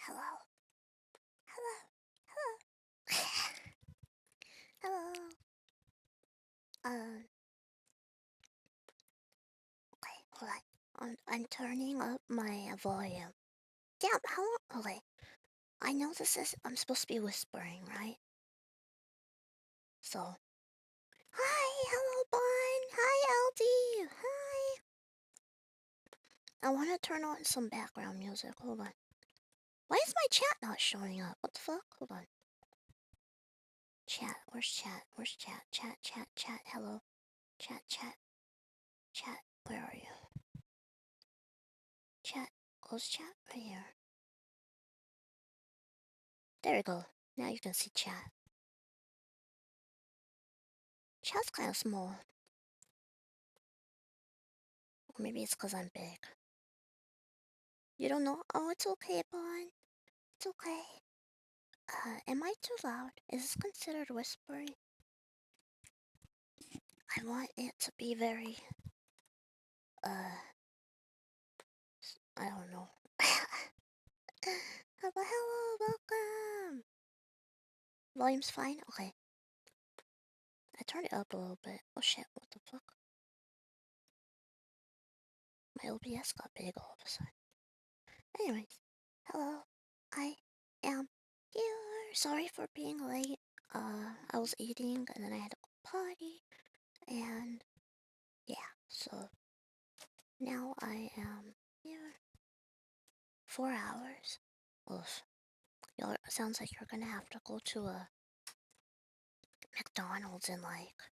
Hello. Hello. Hello. Hello. Okay, hold on. I'm turning up my volume. Damn, how long? Okay. I know this is, I'm supposed to be whispering, right? So. Hi, hello, Bon. Hi, LD. Hi. I want to turn on some background music. Hold on. Why is my chat not showing up? What the fuck? Hold on. Chat. Where's chat? Where's chat? Chat, chat, chat. Hello. Chat, chat. Chat. Where are you? Chat. Close chat right here. There we go. Now you can see chat. Chat's kind of small. Or maybe it's because I'm big. You don't know? Oh, it's okay, Bon. It's okay. Am I too loud? Is this considered whispering? I want it to be very, I don't know. Hello, welcome. Volume's fine? Okay. I turned it up a little bit. Oh shit, what the fuck? My OBS got big all of a sudden. Anyways, hello. I am here. Sorry for being late. I was eating and then I had to go potty. And yeah, so now I am here. 4 hours. Oof. Y'all, sounds like you're gonna have to go to a McDonald's and like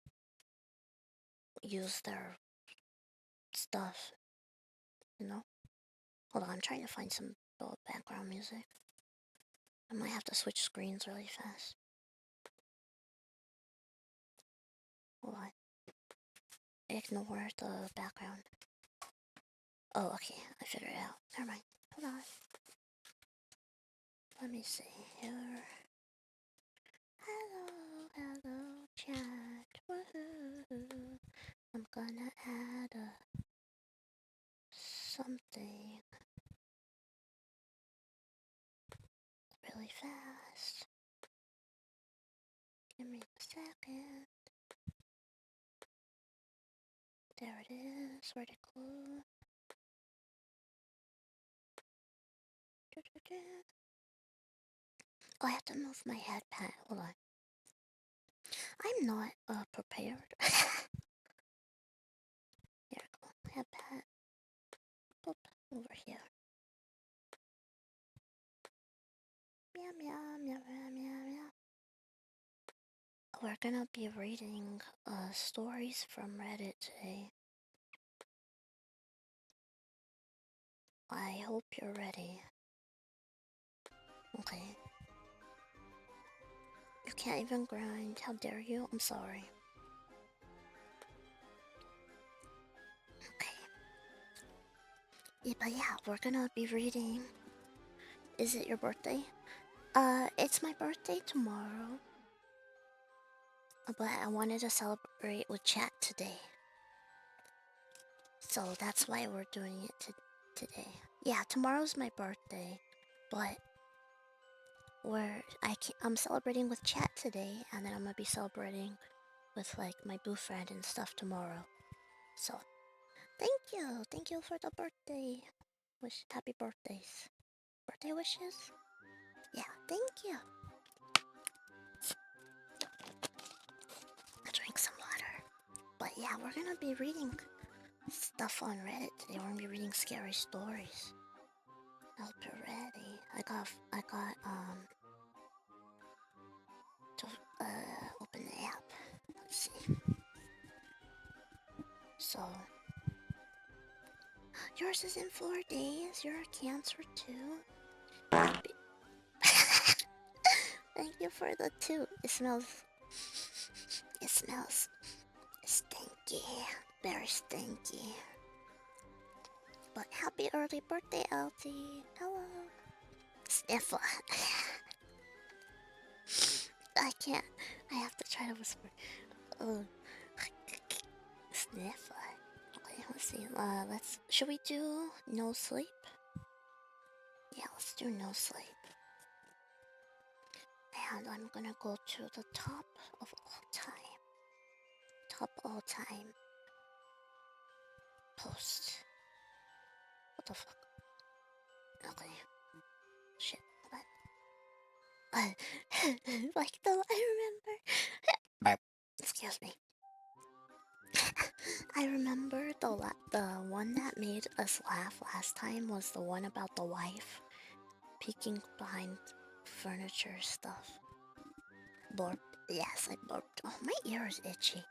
use their stuff, you know? Hold on, I'm trying to find some background music. I might have to switch screens really fast. Hold on. Ignore the background. Oh, okay. I figured it out. Never mind. Hold on. Let me see here. Hello, chat. Woohoo. I'm gonna add something really fast. Give me a second. There it is. Where'd it go? Oh, I have to move my head pad. Hold on. I'm not prepared. Here we go. Head pad. Boop. Over here. Meow, meow, meow, meow, meow, meow. We're gonna be reading stories from Reddit today. I hope you're ready. Okay. You can't even grind. How dare you? I'm sorry. Okay. Yeah, but yeah, we're gonna be reading. Is it your birthday? It's my birthday tomorrow. But I wanted to celebrate with chat today. So that's why we're doing it today. Yeah, tomorrow's my birthday. But I'm celebrating with chat today, and then I'm gonna be celebrating with like my boo friend and stuff tomorrow. So thank you for the birthday happy birthdays. Birthday wishes? Yeah, thank you. I'll drink some water. But yeah, we're gonna be reading stuff on Reddit today. We're gonna be reading scary stories. I hope you're ready. I got to open the app. Let's see. So yours is in 4 days. You're a Cancer too. Thank you for the 2. It smells stinky. Very stinky. But happy early birthday, LT. Hello. Sniffer. I can't. I have to try to whisper. Oh. Sniffer. Okay, let's see. Should we do no sleep? Yeah, let's do no sleep. And I'm gonna go to the top of all time. Top all time. Post. What the fuck? Okay. Shit. What? Like though, I remember. Excuse me. I remember the one that made us laugh last time was the one about the wife peeking behind furniture stuff. Burp. Yes, I burped. Oh, my ear is itchy.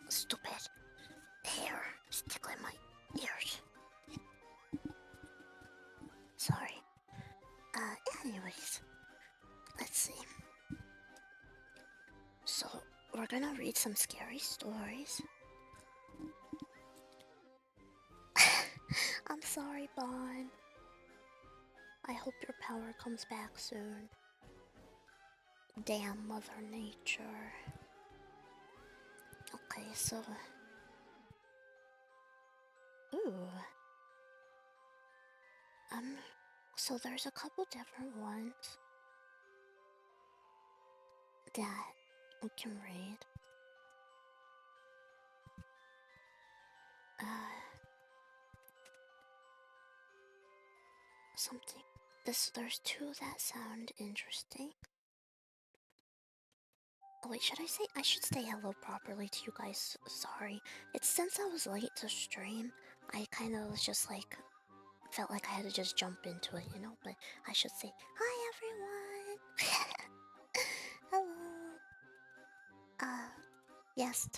Stupid hair is tickling my ears. Sorry. Anyways, let's see. So, we're gonna read some scary stories. I'm sorry, Bon. I hope your power comes back soon. Damn Mother Nature. Okay, so... Ooh. So there's a couple different ones that we can read. There's 2 that sound interesting. Oh wait, I should say hello properly to you guys. Sorry. It's since I was late to stream, I kind of was just like, felt like I had to just jump into it, you know? But I should say, hi everyone! Hello! yes,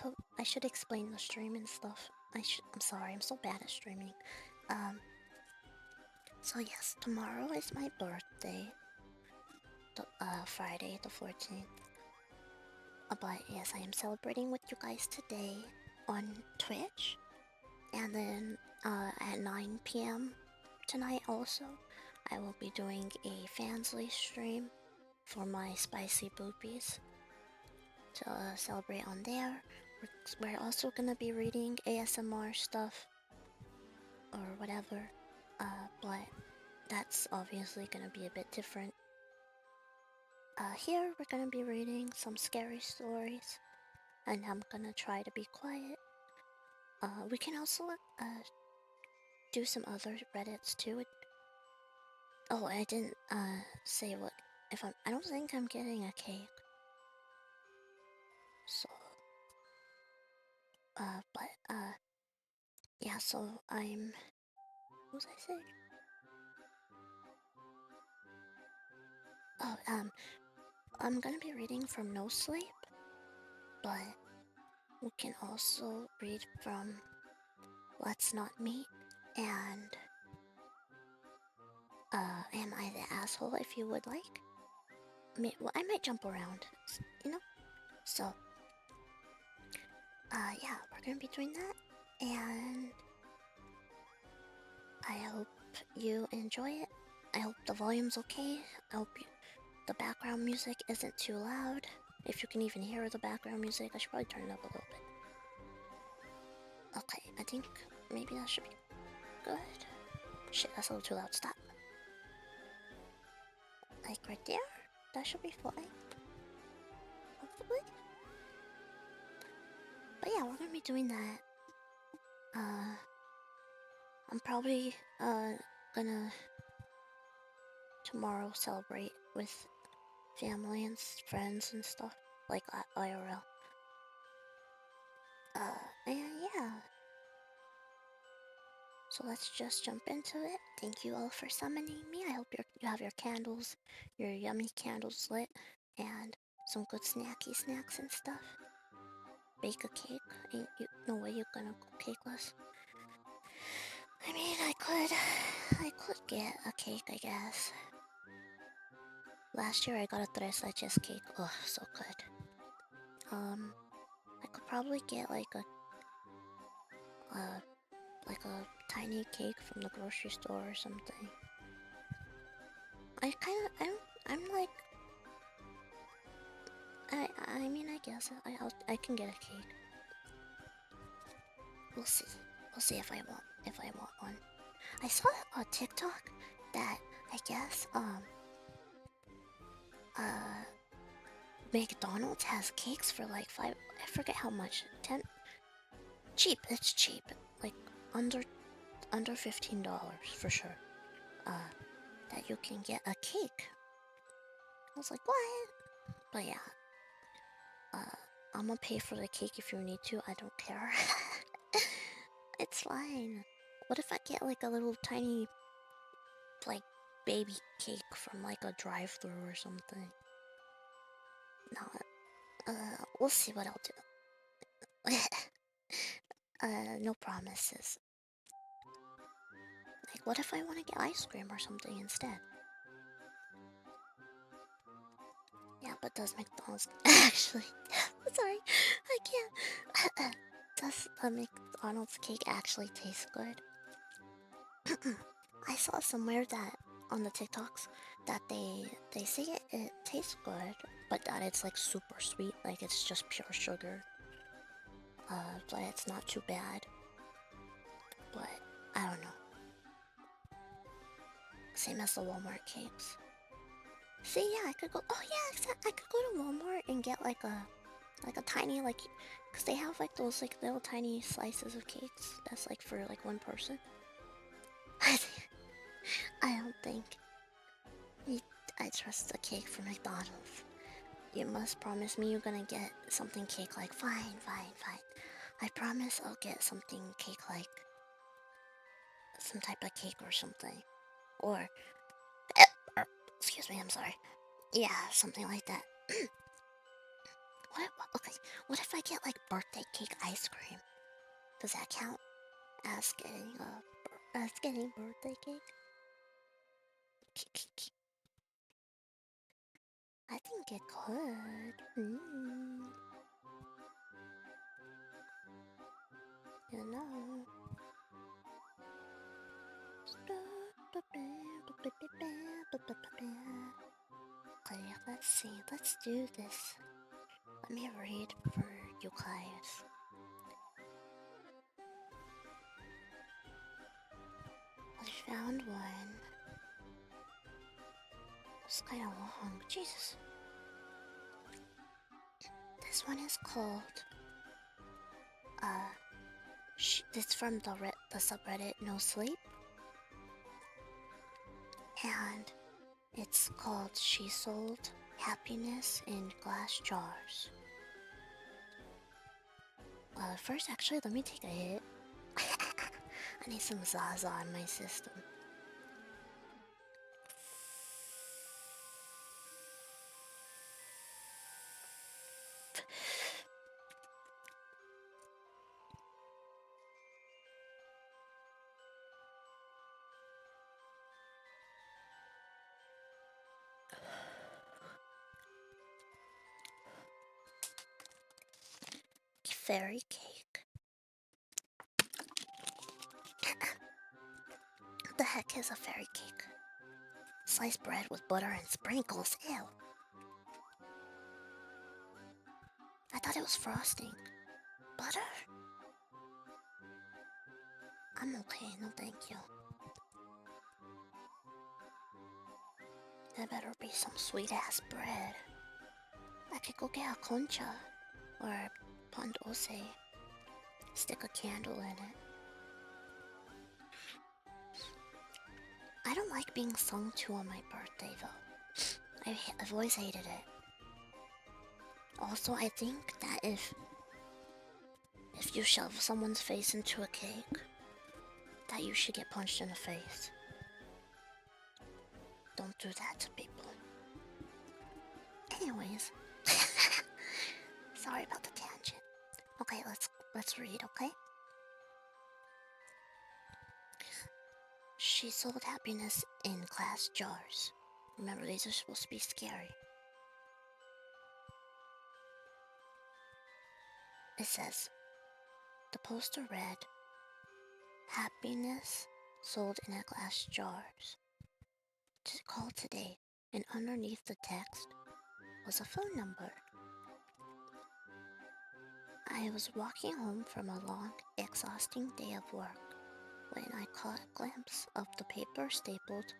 I should explain the stream and stuff. I'm sorry, I'm so bad at streaming. Um, so yes, tomorrow is my birthday. Friday the 14th. But yes, I am celebrating with you guys today on Twitch. And then at 9 p.m. tonight also, I will be doing a fansly stream for my spicy boobies to celebrate on there. We're also gonna be reading ASMR stuff or whatever, but that's obviously gonna be a bit different. Here we're gonna be reading some scary stories, and I'm gonna try to be quiet. We can also do some other Reddits too. Oh, I didn't say what if I don't think I'm getting a cake. So yeah, so what was I saying? Oh, I'm gonna be reading from No Sleep, but we can also read from Let's Not Meet and Am I the Asshole if you would like. Well, I might jump around, you know? So, yeah, we're gonna be doing that, and I hope you enjoy it. I hope the volume's okay. I hope the background music isn't too loud. If you can even hear the background music, I should probably turn it up a little bit. Okay, I think maybe that should be good. Shit, that's a little too loud. Stop. Like right there? That should be fine. Hopefully. But yeah, we're gonna be doing that. I'm probably gonna tomorrow celebrate with family and friends and stuff, like IRL. And yeah. So let's just jump into it. Thank you all for summoning me. I hope you have your candles, your yummy candles lit, and some good snacky snacks and stuff. Bake a cake. Ain't you no way you're gonna go cakeless. I mean, I could get a cake, I guess. Last year I got a tres leches cake. Oh, so good. I could probably get like a tiny cake from the grocery store or something. I'm like, I mean, I guess I can get a cake. We'll see. We'll see if I want one. I saw a TikTok that I guess McDonald's has cakes for like I forget how much, 10. Cheap. It's cheap. Like under $15 for sure. That you can get a cake. I was like, what? But yeah. I'm gonna pay for the cake if you need to. I don't care. It's fine. What if I get like a little tiny, like, baby cake from like a drive-thru or something? No, we'll see what I'll do. No promises. Like, what if I want to get ice cream or something instead? Yeah, but does McDonald's actually? Sorry, I can't. Does the McDonald's cake actually taste good? I saw somewhere that on the TikToks that they say it tastes good, but that it's like super sweet, like it's just pure sugar. But it's not too bad. But I don't know. Same as the Walmart cakes. See, yeah, I could go. Oh yeah, I could go to Walmart and get like a tiny cause they have like those like little tiny slices of cakes. That's like for like one person. I don't think I trust the cake from McDonald's. You must promise me you're gonna get something cake like. Fine, fine, fine. I promise I'll get something cake like. Some type of cake or something. Or. Excuse me, I'm sorry. Yeah, something like that. Okay, what if I get like birthday cake ice cream? Does that count as getting birthday cake? I think it could. You know. Okay, let's see. Let's do this. Let me read for you guys. I found one. It's kind of long. Jesus. This one is called. It's from the subreddit No Sleep. And it's called She Sold Happiness in Glass Jars. First, actually, let me take a hit. I need some Zaza in my system. Fairy cake. What the heck is a fairy cake? Sliced bread with butter and sprinkles. Ew. I thought it was frosting. Butter? I'm okay, no thank you. There better be some sweet ass bread. I could go get a concha or a pan dulce. Stick a candle in it. I don't like being sung to on my birthday though. I've always hated it. Also, I think that if you shove someone's face into a cake, that you should get punched in the face. Don't do that to people. Anyways, sorry about the tangent. Okay, let's read, okay? She sold happiness in glass jars. Remember, these are supposed to be scary. It says, the poster read, happiness sold in a glass jars. To call today, and underneath the text was a phone number. I was walking home from a long, exhausting day of work when I caught a glimpse of the paper stapled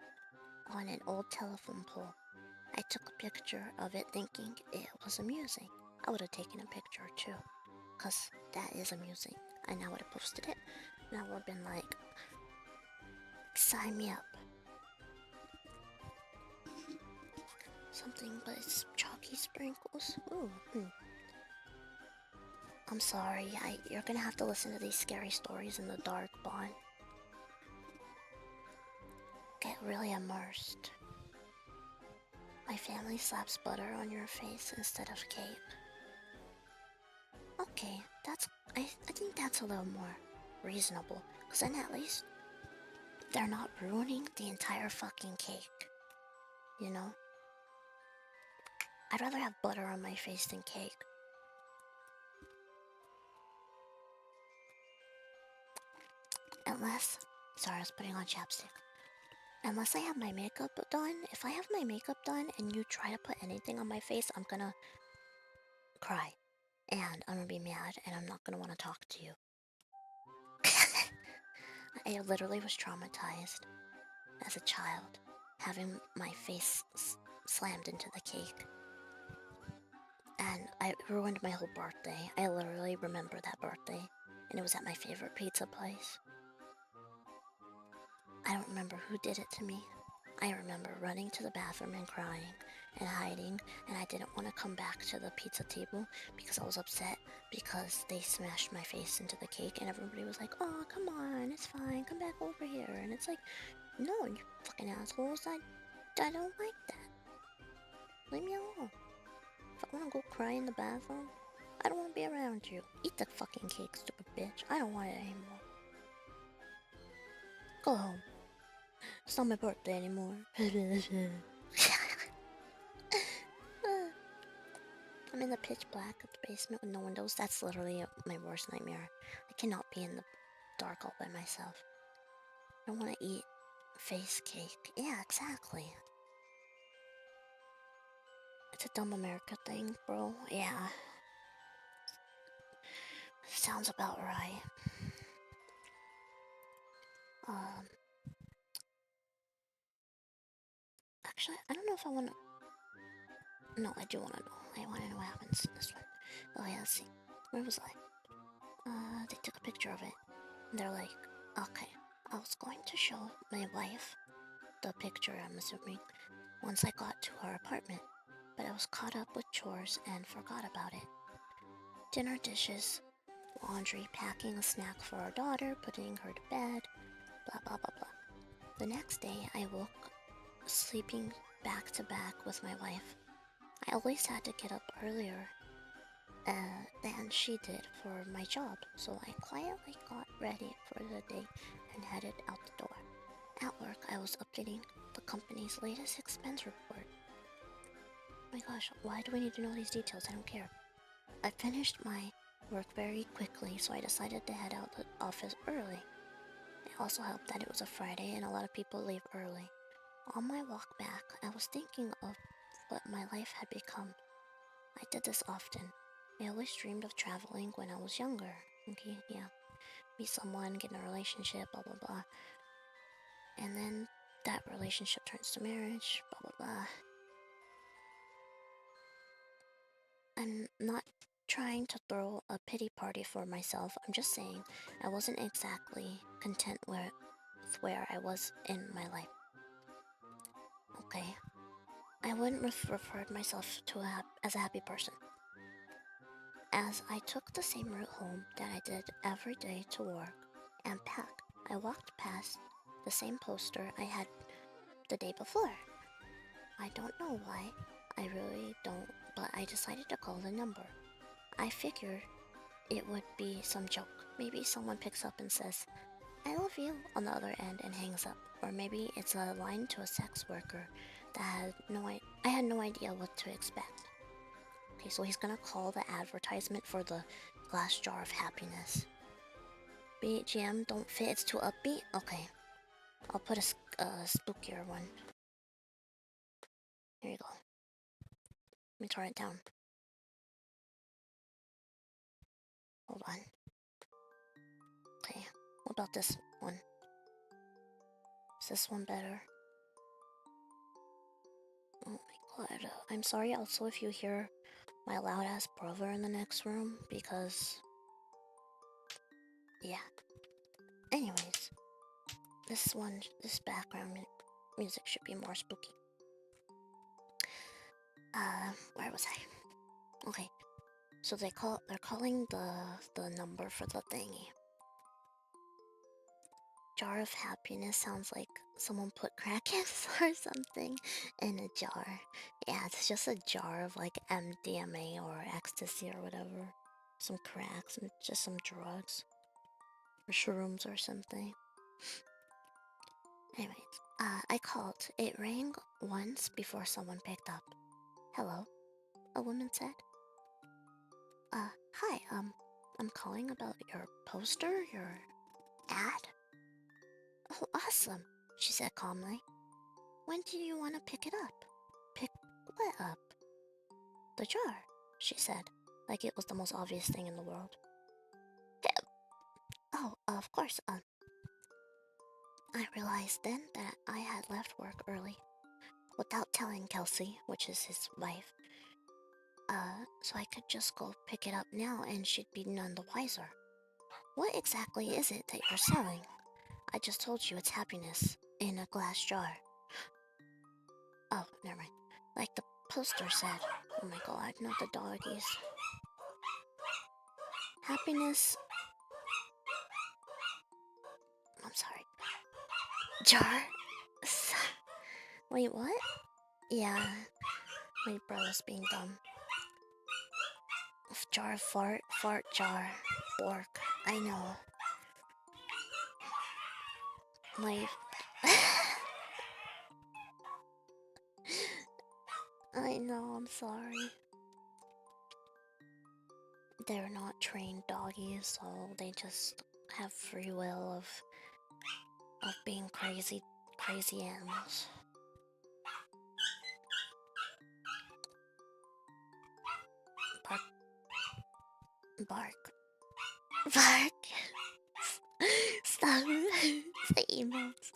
on an old telephone pole. I took a picture of it thinking it was amusing. I would have taken a picture too, cause that is amusing. And I would have posted it, and I would have been like, sign me up. Something but it's chalky sprinkles. Ooh. I'm sorry, you're gonna have to listen to these scary stories in the dark, Bond. Get really immersed. My family slaps butter on your face instead of cake. Okay, I think that's a little more reasonable, because then at least they're not ruining the entire fucking cake. You know? I'd rather have butter on my face than cake. Sorry, I was putting on chapstick. Unless I have my makeup done, if I have my makeup done and you try to put anything on my face, I'm gonna cry. And I'm gonna be mad and I'm not gonna want to talk to you. I literally was traumatized as a child, having my face slammed into the cake. And it ruined my whole birthday. I literally remember that birthday, and it was at my favorite pizza place. I don't remember who did it to me. I remember running to the bathroom and crying and hiding, and I didn't want to come back to the pizza table because I was upset because they smashed my face into the cake, and everybody was like, oh, come on, it's fine, come back over here. And it's like, no, you fucking assholes, I don't like that. Leave me alone. If I wanna go cry in the bathroom, I don't wanna be around you. Eat the fucking cake, stupid bitch. I don't want it anymore. Go home. It's not my birthday anymore. I'm in the pitch black of the basement with no windows. That's literally my worst nightmare. I cannot be in the dark all by myself. I don't want to eat face cake. Yeah, exactly. It's a dumb America thing, bro. Yeah. Sounds about right. Actually, I don't know if I want to... No, I do want to know. I want to know what happens in this one. Oh yeah, let's see. Where was I? They took a picture of it. And they're like, okay, I was going to show my wife the picture, I'm assuming, once I got to her apartment. But I was caught up with chores and forgot about it. Dinner dishes, laundry, packing a snack for our daughter, putting her to bed, blah blah blah blah. The next day, I woke sleeping back to back with my wife. I always had to get up earlier than she did for my job, so I quietly got ready for the day and headed out the door. At work, I was updating the company's latest expense report. Oh my gosh, why do we need to know these details? I don't care. I finished my work very quickly, so I decided to head out the office early. It also helped that it was a Friday and a lot of people leave early. On my walk back, I was thinking of what my life had become. I did this often. I always dreamed of traveling when I was younger. Okay, yeah. Meet someone, get in a relationship, blah blah blah. And then that relationship turns to marriage, blah blah blah. I'm not trying to throw a pity party for myself. I'm just saying I wasn't exactly content with where I was in my life. Okay, I wouldn't refer myself to as a happy person. As I took the same route home that I did every day to work and pack, I walked past the same poster I had the day before. I don't know why, I really don't, but I decided to call the number. I figured it would be some joke. Maybe someone picks up and says, "I love you," on the other end and hangs up. Or maybe it's a line to a sex worker that I had no idea what to expect. Okay, so he's gonna call the advertisement for the glass jar of happiness. BGM don't fit, it's too upbeat? Okay, I'll put a spookier one. Here you go. Let me turn it down. Hold on. Okay, what about this one? Is this one better? Oh my god. I'm sorry also if you hear my loud ass brother in the next room because... yeah. Anyways, this background music should be more spooky. Where was I? Okay, so they're calling the number for the thingy. Jar of happiness sounds like someone put crackers or something in a jar. Yeah, it's just a jar of like MDMA or ecstasy or whatever. Some cracks, just some drugs. Or shrooms or something. Anyways, I called. It rang once before someone picked up. "Hello," a woman said. Hi, I'm calling about your poster, your ad." "Oh, awesome," she said calmly. "When do you want to pick it up?" "Pick what up?" "The jar," she said, like it was the most obvious thing in the world. "Oh, of course, I realized then that I had left work early, without telling Kelsey, which is his wife, so I could just go pick it up now and she'd be none the wiser. "What exactly is it that you're selling?" "I just told you it's happiness, in a glass jar." "Oh, never mind. Like the poster said." Oh my god, not the doggies. "Happiness..." I'm sorry. "Jar..." Wait, what? Yeah, my brother's being dumb. Jar fart jar. Bork. I know. My... I know, I'm sorry. They're not trained doggies, so they just have free will of being crazy animals. Bark. Bark. Bark. Stop. The emotes.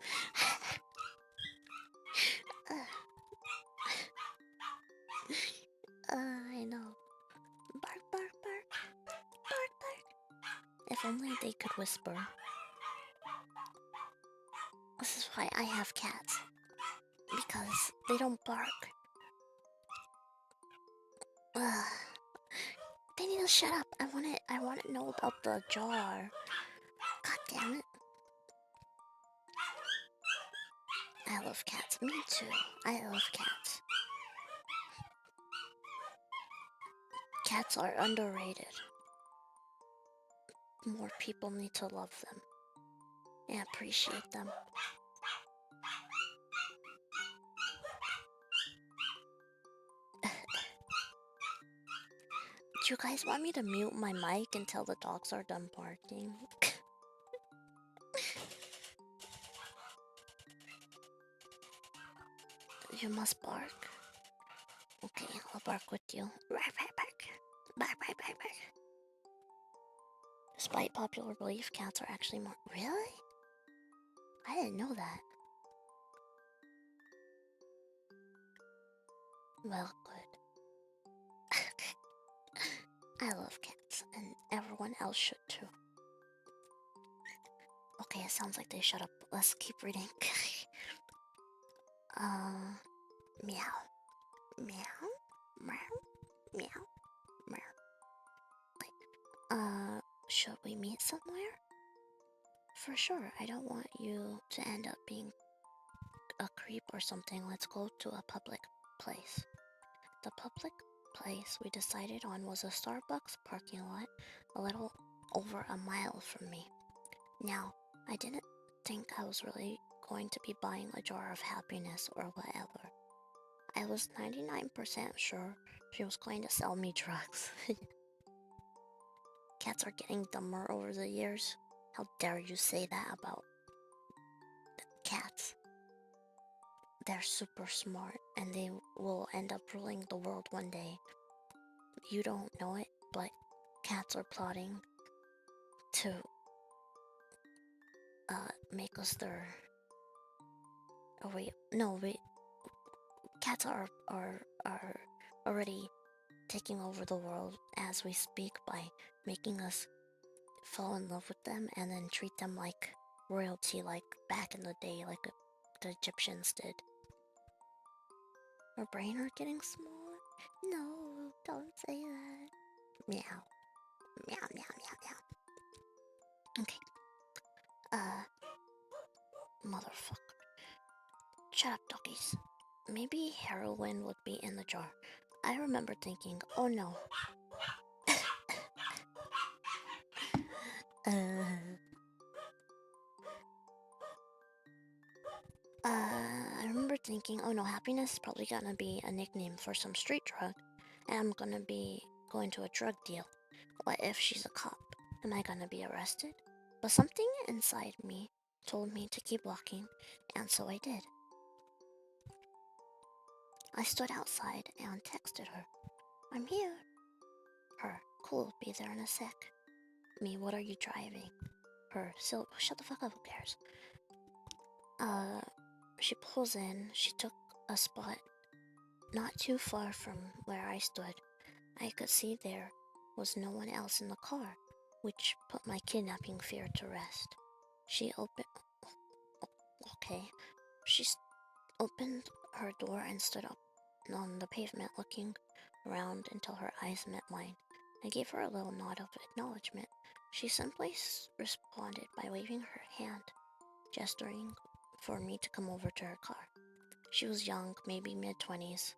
I know. Bark, bark, bark. Bark, bark. If only they could whisper. This is why I have cats. Because they don't bark. Ugh. They need to shut up. I want to know about the jar. God damn it. I love cats. Me too. I love cats. Cats are underrated. More people need to love them and appreciate them. Do you guys want me to mute my mic until the dogs are done barking? You must bark. Okay, I'll bark with you. Bark, bark, bark. Bark, bark, bark, bark. Despite popular belief, cats are actually more... Really? I didn't know that. Well, good. I love cats, and everyone else should too. Okay, it sounds like they shut up. Let's keep reading. Meow. Meow. Meow. Meow. Meow. Okay. Should we meet somewhere? For sure, I don't want you to end up being a creep or something. Let's go to a public place. The public place we decided on was a Starbucks parking lot a little over a mile from me. Now, I didn't think I was really going to be buying a jar of happiness or whatever. I was 99% sure she was going to sell me drugs. Cats are getting dumber over the years. How dare you say that about cats? They're super smart and they will end up ruling the world one day. You don't know it, but cats are plotting to make us their... Oh wait, no wait. Cats are already taking over the world as we speak by making us fall in love with them and then treat them like royalty, like back in the day, like the Egyptians did. Our brain are getting smaller? No, don't say that. Meow. Meow, meow, meow, meow. Okay. Motherfucker. Shut up, doggies. Maybe heroin would be in the jar. I remember thinking, oh no. I remember thinking, oh no, happiness is probably gonna be a nickname for some street drug, and I'm gonna be going to a drug deal. What if she's a cop? Am I gonna be arrested? But something inside me told me to keep walking, and so I did. I stood outside and texted her. I'm here. Her, cool, be there in a sec. Me, what are you driving? Her, so shut the fuck up, who cares? She pulls in. She took a spot not too far from where I stood. I could see there was no one else in the car, which put my kidnapping fear to rest. She opened... Okay. She opened her door and stood up on the pavement looking around until her eyes met mine. I gave her a little nod of acknowledgement. She simply responded by waving her hand, gesturing for me to come over to her car. She was young, maybe mid-20s.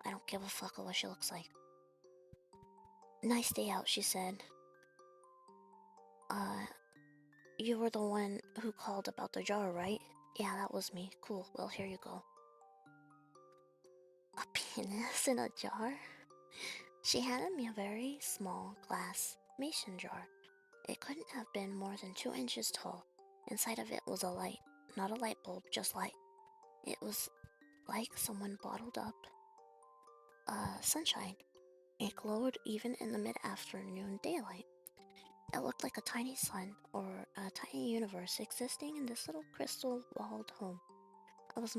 I don't give a fuck what she looks like. Nice day out, she said. You were the one who called about the jar, right? Yeah, that was me. Cool, well, here you go. A penis in a jar? She handed me a very small glass mason jar. It couldn't have been more than 2 inches tall. Inside of it was a light. Not a light bulb, just light. It was like someone bottled up sunshine. It glowed even in the mid-afternoon daylight. It looked like a tiny sun or a tiny universe existing in this little crystal-walled home. I was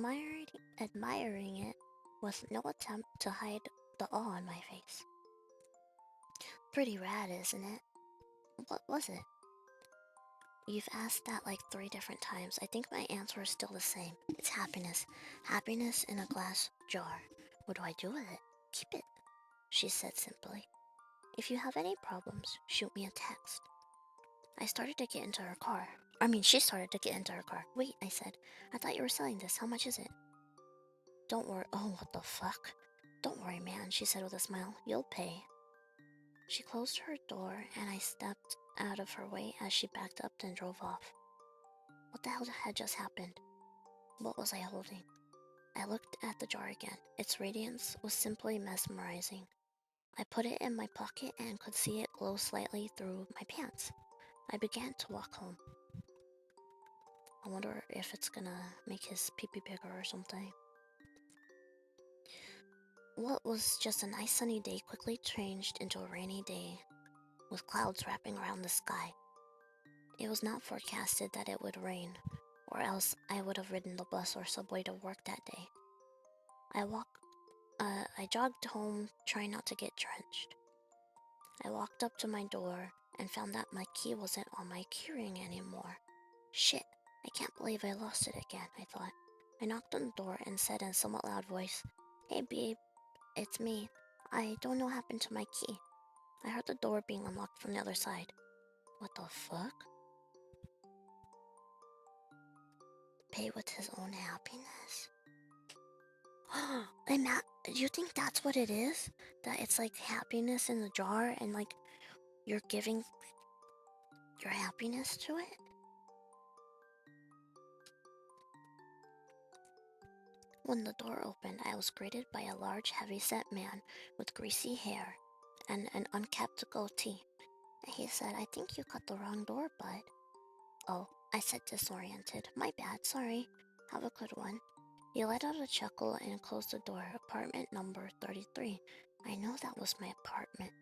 admiring it with no attempt to hide the awe on my face. Pretty rad, isn't it? What was it? You've asked that like 3 different times. I think my answer is still the same. It's happiness. Happiness in a glass jar. What do I do with it? Keep it, she said simply. If you have any problems, shoot me a text. I started to get into her car. She started to get into her car. Wait, I said. I thought you were selling this. How much is it? Don't worry. Oh, what the fuck? Don't worry, man, she said with a smile. You'll pay. She closed her door and I stepped out of her way as she backed up and drove off. What the hell had just happened? What was I holding? I looked at the jar again. Its radiance was simply mesmerizing. I put it in my pocket and could see it glow slightly through my pants. I began to walk home. I wonder if it's gonna make his pee-pee bigger or something. What was just a nice sunny day quickly changed into a rainy day with clouds wrapping around the sky. It was not forecasted that it would rain, or else I would have ridden the bus or subway to work that day. I jogged home, trying not to get drenched. I walked up to my door and found that my key wasn't on my keyring anymore. Shit, I can't believe I lost it again, I thought. I knocked on the door and said in a somewhat loud voice, Hey babe, it's me. I don't know what happened to my key. I heard the door being unlocked from the other side. What the fuck? Pay with his own happiness? Do you think that's what it is? That it's like happiness in the jar and like you're giving your happiness to it? When the door opened, I was greeted by a large, heavy-set man with greasy hair and an unkempt goatee. He said, I think you got the wrong door, bud. Oh, I said disoriented. My bad, sorry. Have a good one. He let out a chuckle and closed the door. Apartment number 33. I know that was my apartment.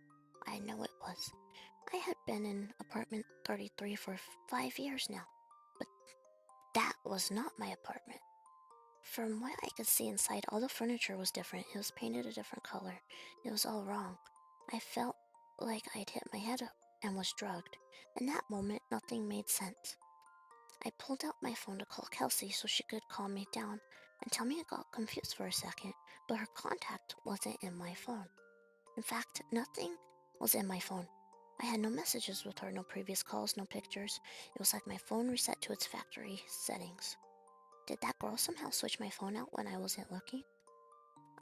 I know it was. I had been in apartment 33 for 5 years now. But that was not my apartment. From what I could see inside, all the furniture was different. It was painted a different color. It was all wrong. I felt like I'd hit my head up and was drugged. In that moment, nothing made sense. I pulled out my phone to call Kelsey so she could calm me down and tell me I got confused for a second, but her contact wasn't in my phone. In fact, nothing was in my phone. I had no messages with her, no previous calls, no pictures. It was like my phone reset to its factory settings. Did that girl somehow switch my phone out when I wasn't looking?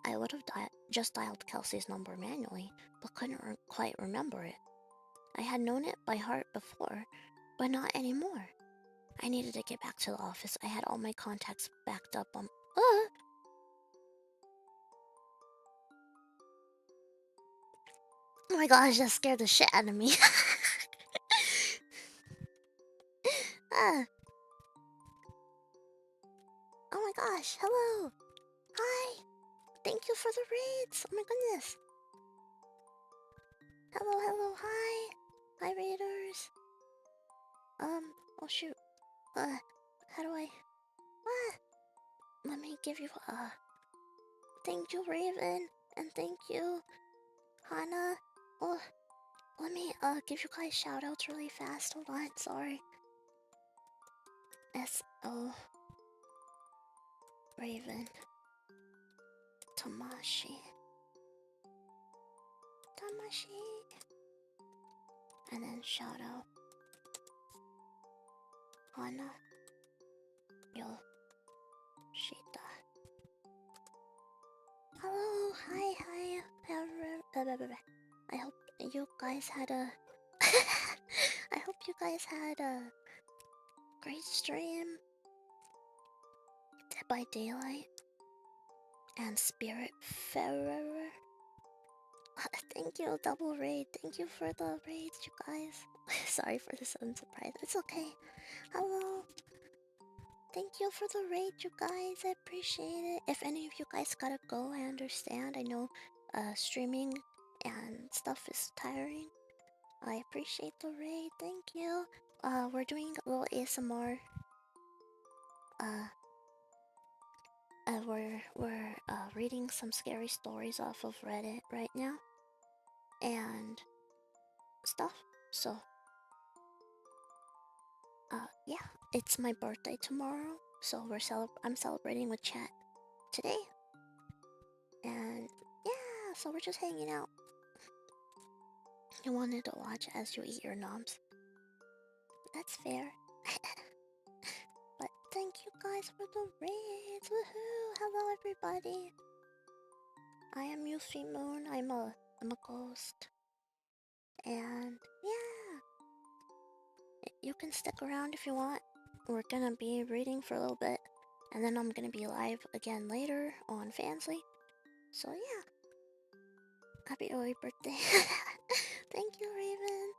I would have just dialed Kelsey's number manually, but couldn't quite remember it. I had known it by heart before, but not anymore. I needed to get back to the office. I had all my contacts backed up on... Oh my gosh, that scared the shit out of me. Ah. Oh my gosh, hello. Hi. Thank you for the raids. Oh my goodness. Hello, hello, hi. Hi, raiders. Oh shoot. How do I... Let me give you, Thank you, Raven. And thank you, Hana. Oh, let me, give you guys shoutouts really fast. Hold on, sorry. S-O... Raven. Tamashi. And then shout out Hana Yoshida. Hello, hi. I hope you guys had a. I hope you guys had a great stream. Dead by Daylight and Spiritfarer. Thank you, double raid. Thank you for the raids, you guys. Sorry for the sudden surprise. It's okay. Hello. Thank you for the raid, you guys. I appreciate it. If any of you guys gotta go, I understand. I know streaming and stuff is tiring. I appreciate the raid. Thank you. We're doing a little ASMR. We're reading some scary stories off of Reddit right now and stuff. So yeah, it's my birthday tomorrow, so I'm celebrating with chat today, and yeah, so we're just hanging out. You wanted to watch as you eat your noms. That's fair. But thank you guys for the raids. Woohoo! Hello everybody. I am Euphemia. I'm a ghost. And yeah, you can stick around if you want. We're gonna be reading for a little bit, and then I'm gonna be live again later on Fansly. So yeah, happy early birthday. Thank you, Raven.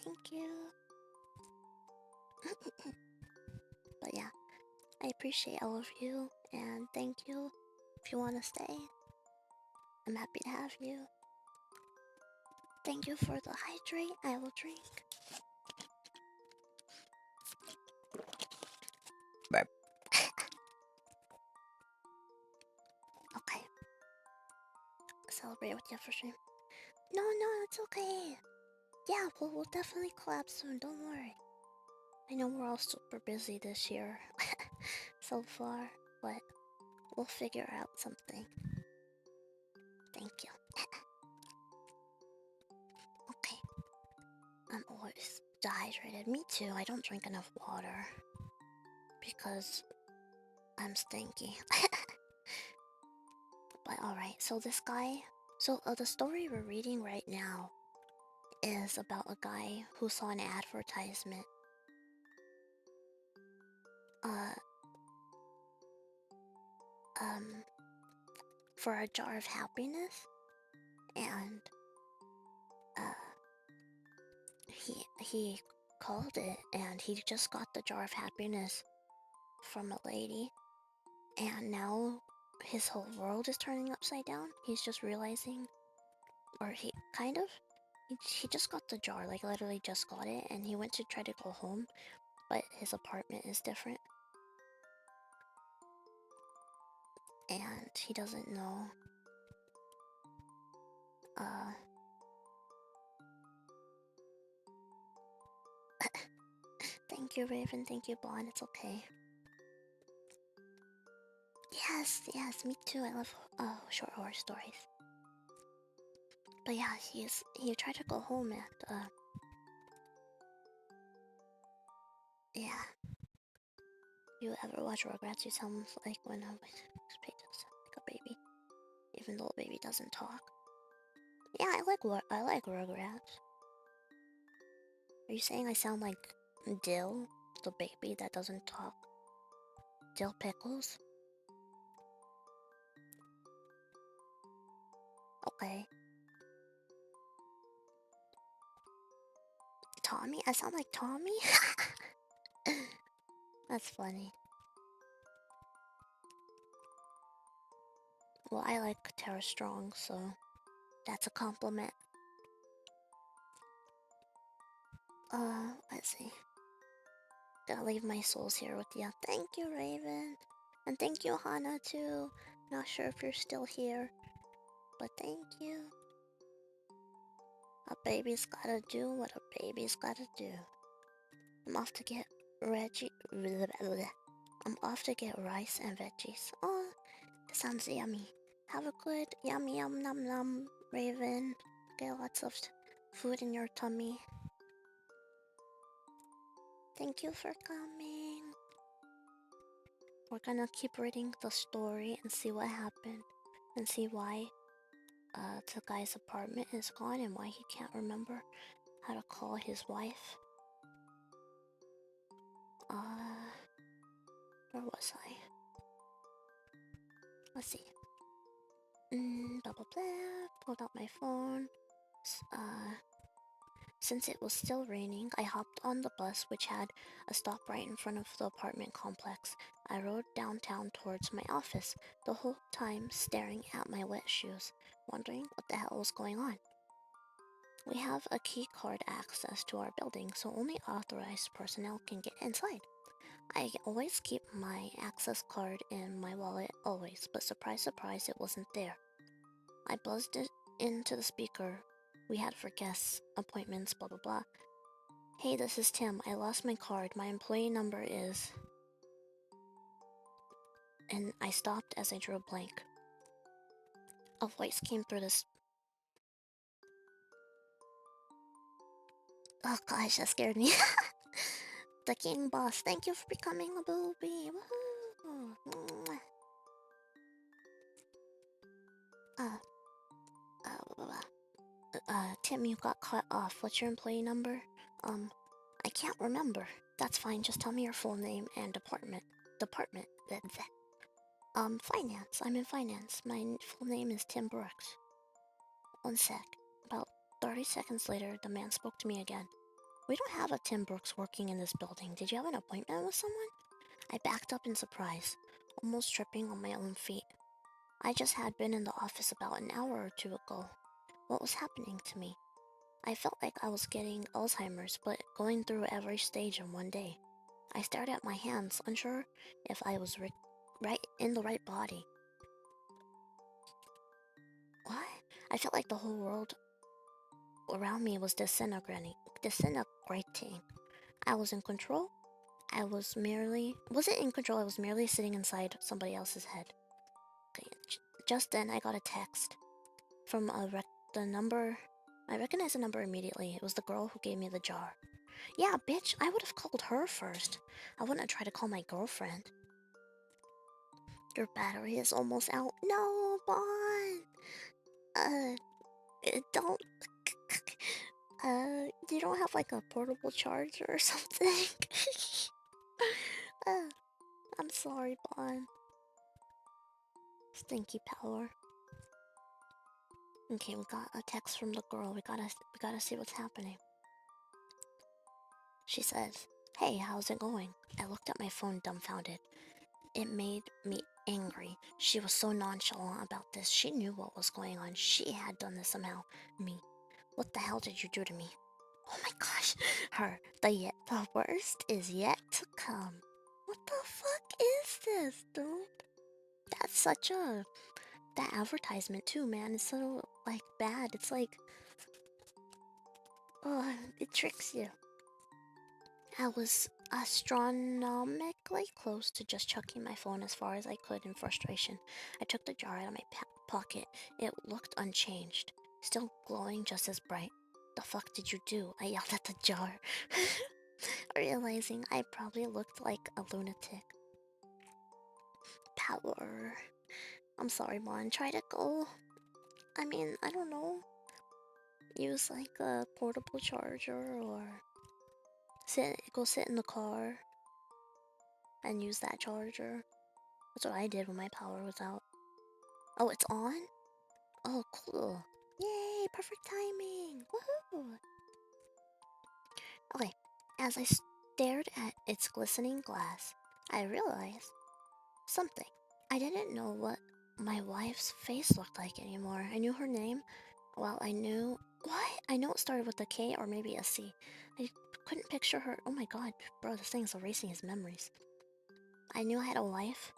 Thank you. But yeah, I appreciate all of you, and thank you. If you want to stay, I'm happy to have you. Thank you for the hydrate. I will drink. Burp. Okay. Celebrate with you for stream. No, it's okay. Yeah, we'll definitely collab soon. Don't worry. I know we're all super busy this year so far, but we'll figure out something. Thank you. Okay. I'm always dehydrated. Me too. I don't drink enough water because I'm stinky. But alright, so this guy... So the story we're reading right now is about a guy who saw an advertisement uh, for a jar of happiness, and he called it, and he just got the jar of happiness from a lady, and now his whole world is turning upside down. He's just realizing, or he just got the jar, like literally just got it, and he went to try to go home, but his apartment is different, and he doesn't know. Thank you, Raven. Thank you, Bond. It's okay. Yes, me too. I love short horror stories. But yeah, he tried to go home and yeah. You ever watch Rugrats? You sound like when I was like a baby, even though the baby doesn't talk. Yeah, I like Rugrats. Are you saying I sound like Dill, the baby that doesn't talk? Dill Pickles? Okay. Tommy? I sound like Tommy? That's funny. Well, I like Tara Strong, so that's a compliment. Let's see. Gonna leave my souls here with you. Thank you, Raven. And thank you, Hana, too. Not sure if you're still here, but thank you. A baby's gotta do what a baby's gotta do. I'm off to get I'm off to get rice and veggies. Oh, that sounds yummy. Have a good yummy yum num num, Raven. Get lots of food in your tummy. Thank you for coming. We're gonna keep reading the story and see what happened and see why the guy's apartment is gone and why he can't remember how to call his wife. Where was I? Let's see. Blah blah blah. Pulled out my phone. Since it was still raining, I hopped on the bus, which had a stop right in front of the apartment complex. I rode downtown towards my office, the whole time staring at my wet shoes, wondering what the hell was going on. We have a key card access to our building, so only authorized personnel can get inside. I always keep my access card in my wallet, always, but surprise, surprise, it wasn't there. I buzzed it into the speaker we had for guests, appointments, blah blah blah. Hey, this is Tim. I lost my card. My employee number is... And I stopped as I drew a blank. A voice came through this... Oh gosh, that scared me. The King Boss, thank you for becoming a booby. Woohoo! Blah, blah, blah. Tim, you got cut off. What's your employee number? I can't remember. That's fine, just tell me your full name and department. Department. Finance. I'm in finance. My full name is Tim Brooks. One sec. About 30 seconds later, the man spoke to me again. We don't have a Tim Brooks working in this building. Did you have an appointment with someone? I backed up in surprise, almost tripping on my own feet. I just had been in the office about an hour or two ago. What was happening to me? I felt like I was getting Alzheimer's, but going through every stage in one day. I stared at my hands, unsure if I was right in the right body. What? I felt like the whole world around me was disintegrating. I was in control. Wasn't in control, I was merely sitting inside somebody else's head. Okay, just then I got a text from the number. I recognized the number immediately. It was the girl who gave me the jar. Yeah, bitch, I would have called her first. I wouldn't have tried to call my girlfriend. Your battery is almost out. No, Bon! Don't... you don't have like a portable charger or something? I'm sorry, Bon. Stinky power. Okay, we got a text from the girl. We gotta see what's happening. She says, "Hey, how's it going?" I looked at my phone dumbfounded. It made me angry. She was so nonchalant about this. She knew what was going on. She had done this somehow. Me. What the hell did you do to me? Oh my gosh. Her. The worst is yet to come. What the fuck is this, dude? That's such a... That advertisement too, man, is so, like, bad. It's like... Oh, it tricks you. I was astronomically close to just chucking my phone as far as I could in frustration. I took the jar out of my pocket. It looked unchanged, still glowing just as bright. The fuck did you do? I yelled at the jar, realizing I probably looked like a lunatic. Power. I'm sorry, Mon. Try to go. I mean, I don't know. Use like a portable charger or go sit in the car and use that charger. That's what I did when my power was out. Oh, it's on? Oh, cool. Yay, perfect timing. Woohoo! Okay, as I stared at its glistening glass, I realized something. I didn't know what my wife's face looked like anymore. I knew her name. Well, I knew... What? I know it started with a K or maybe a C. I couldn't picture her. Oh my god, bro, this thing's erasing his memories. I knew I had a wife.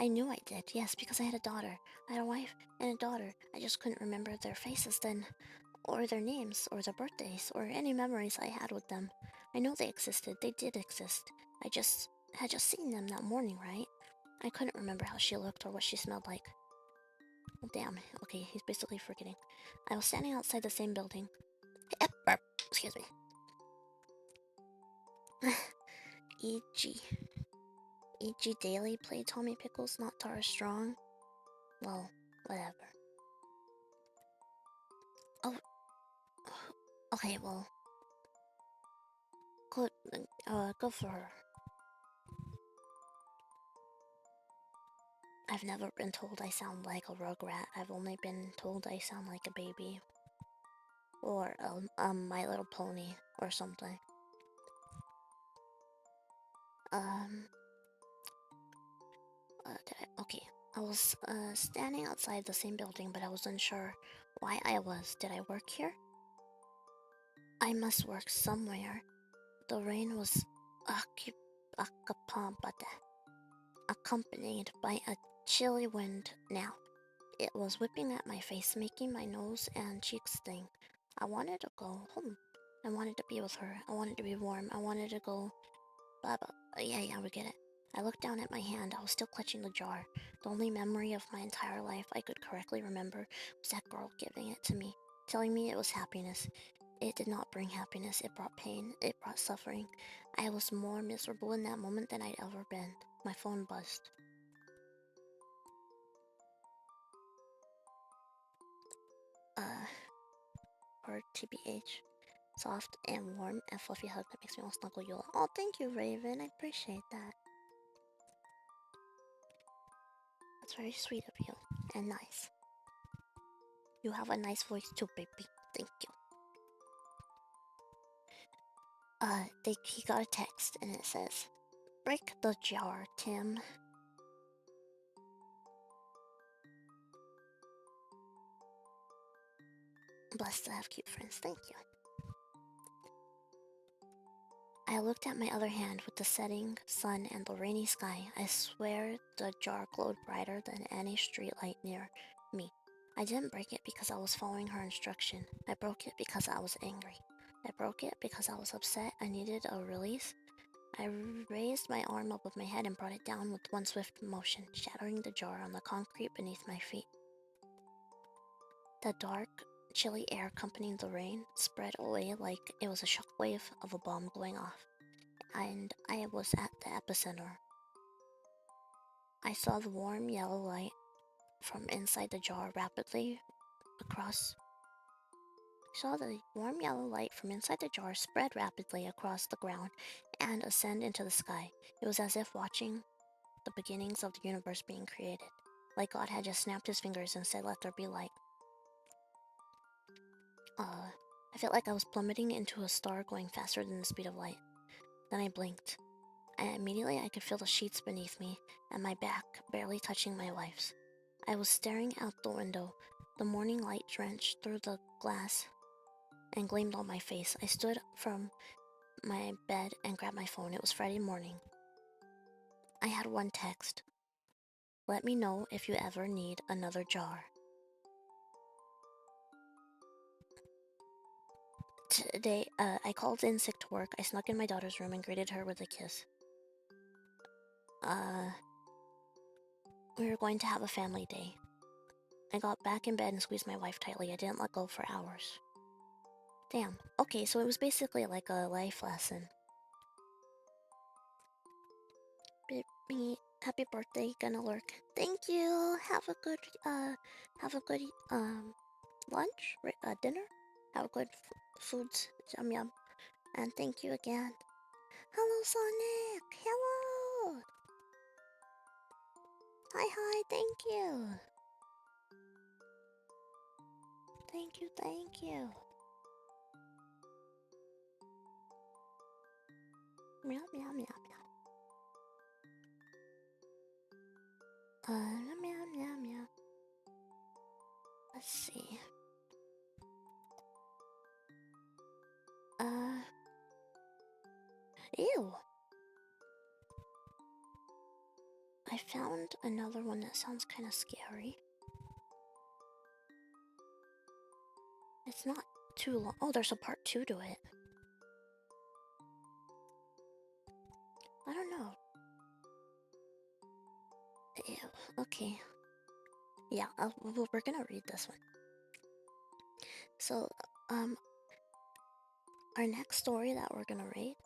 I knew I did, yes, because I had a daughter. I had a wife and a daughter. I just couldn't remember their faces then, or their names, or their birthdays, or any memories I had with them. I know they existed. They did exist. I had just seen them that morning, right? I couldn't remember how she looked or what she smelled like. Well, damn. Okay, he's basically forgetting. I was standing outside the same building. Excuse me. E.G. E.G. Daily played Tommy Pickles, not Tara Strong. Well, whatever. Okay, well, good for her. I've never been told I sound like a rugrat. I've only been told I sound like a baby. Or My Little Pony or something. Okay. I was standing outside the same building, but I was unsure why I was. Did I work here? I must work somewhere. The rain was accompanied by a chilly wind now. It was whipping at my face, making my nose and cheeks sting. I wanted to go home. I wanted to be with her. I wanted to be warm. I wanted to go... Blah, blah. Yeah, we get it. I looked down at my hand. I was still clutching the jar. The only memory of my entire life I could correctly remember was that girl giving it to me, telling me it was happiness. It did not bring happiness. It brought pain. It brought suffering. I was more miserable in that moment than I'd ever been. My phone buzzed. Or TBH. Soft and warm and fluffy hug that makes me want to snuggle you. Oh, thank you, Raven. I appreciate that. That's very sweet of you. And nice. You have a nice voice too, baby. Thank you. He got a text and it says, "Break the jar, Tim." Blessed to have cute friends. Thank you. I looked at my other hand with the setting sun and the rainy sky. I swear the jar glowed brighter than any streetlight near me. I didn't break it because I was following her instruction. I broke it because I was angry. I broke it because I was upset. I needed a release. I raised my arm above my head and brought it down with one swift motion, shattering the jar on the concrete beneath my feet. The dark, chilly air accompanying the rain spread away like it was a shockwave of a bomb going off, and I was at the epicenter. I saw the warm yellow light from inside the jar rapidly across. Saw the warm yellow light from inside the jar spread rapidly across the ground and ascend into the sky. It was as if watching the beginnings of the universe being created, like God had just snapped his fingers and said, "Let there be light." I felt like I was plummeting into a star going faster than the speed of light. Then I blinked. Immediately I could feel the sheets beneath me and my back barely touching my wife's. I was staring out the window. The morning light drenched through the glass and gleamed on my face. I stood from my bed and grabbed my phone. It was Friday morning. I had one text. "Let me know if you ever need another jar." Today, I called in sick to work. I snuck in my daughter's room and greeted her with a kiss. We were going to have a family day. I got back in bed and squeezed my wife tightly. I didn't let go for hours. Damn. Okay, so it was basically like a life lesson. Baby, happy birthday, gonna lurk. Thank you. Have a good lunch, dinner. Have a good foods, yum yum. And thank you again. Hello, Sonic. Hello. Hi. Thank you. Thank you. Meow meow meow meow. Meow meow meow. Let's see. Ew. I found another one that sounds kind of scary. It's not too long. Oh, there's a part 2 to it. I don't know. Ew. Okay. Yeah, we're gonna read this one. So, our next story that we're gonna read,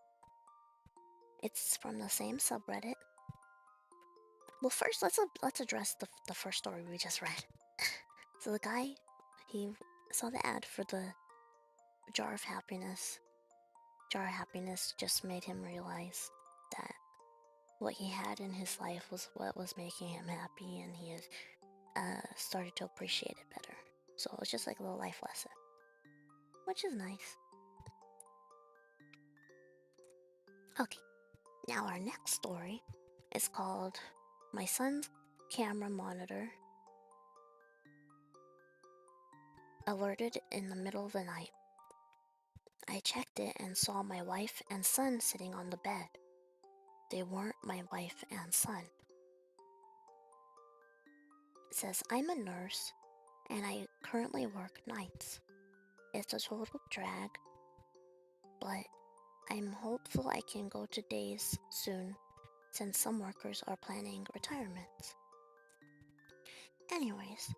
it's from the same subreddit. Well, first, let's address the first story we just read. So the guy, he saw the ad for the jar of happiness. Jar of happiness just made him realize that what he had in his life was what was making him happy, and he has started to appreciate it better. So it's just like a little life lesson, which is nice. Okay, now our next story is called My Son's Camera Monitor Alerted in the Middle of the Night. I checked it and saw my wife and son sitting on the bed. They weren't my wife and son. It says, I'm a nurse and I currently work nights. It's a total drag, but I'm hopeful I can go to days soon since some workers are planning retirements. Anyways,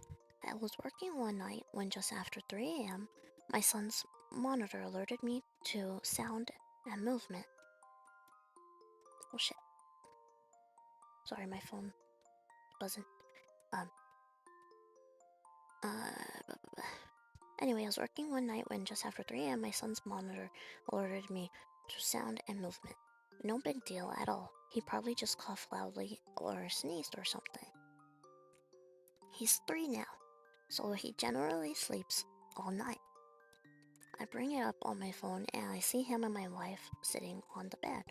I was working one night when just after 3 a.m., my son's monitor alerted me to sound and movement. Oh shit. Sorry, my phone buzzing. Anyway, I was working one night when just after 3 a.m. my son's monitor alerted me to sound and movement. No big deal at all. He probably just coughed loudly or sneezed or something. He's 3 now, so he generally sleeps all night. I bring it up on my phone and I see him and my wife sitting on the bed.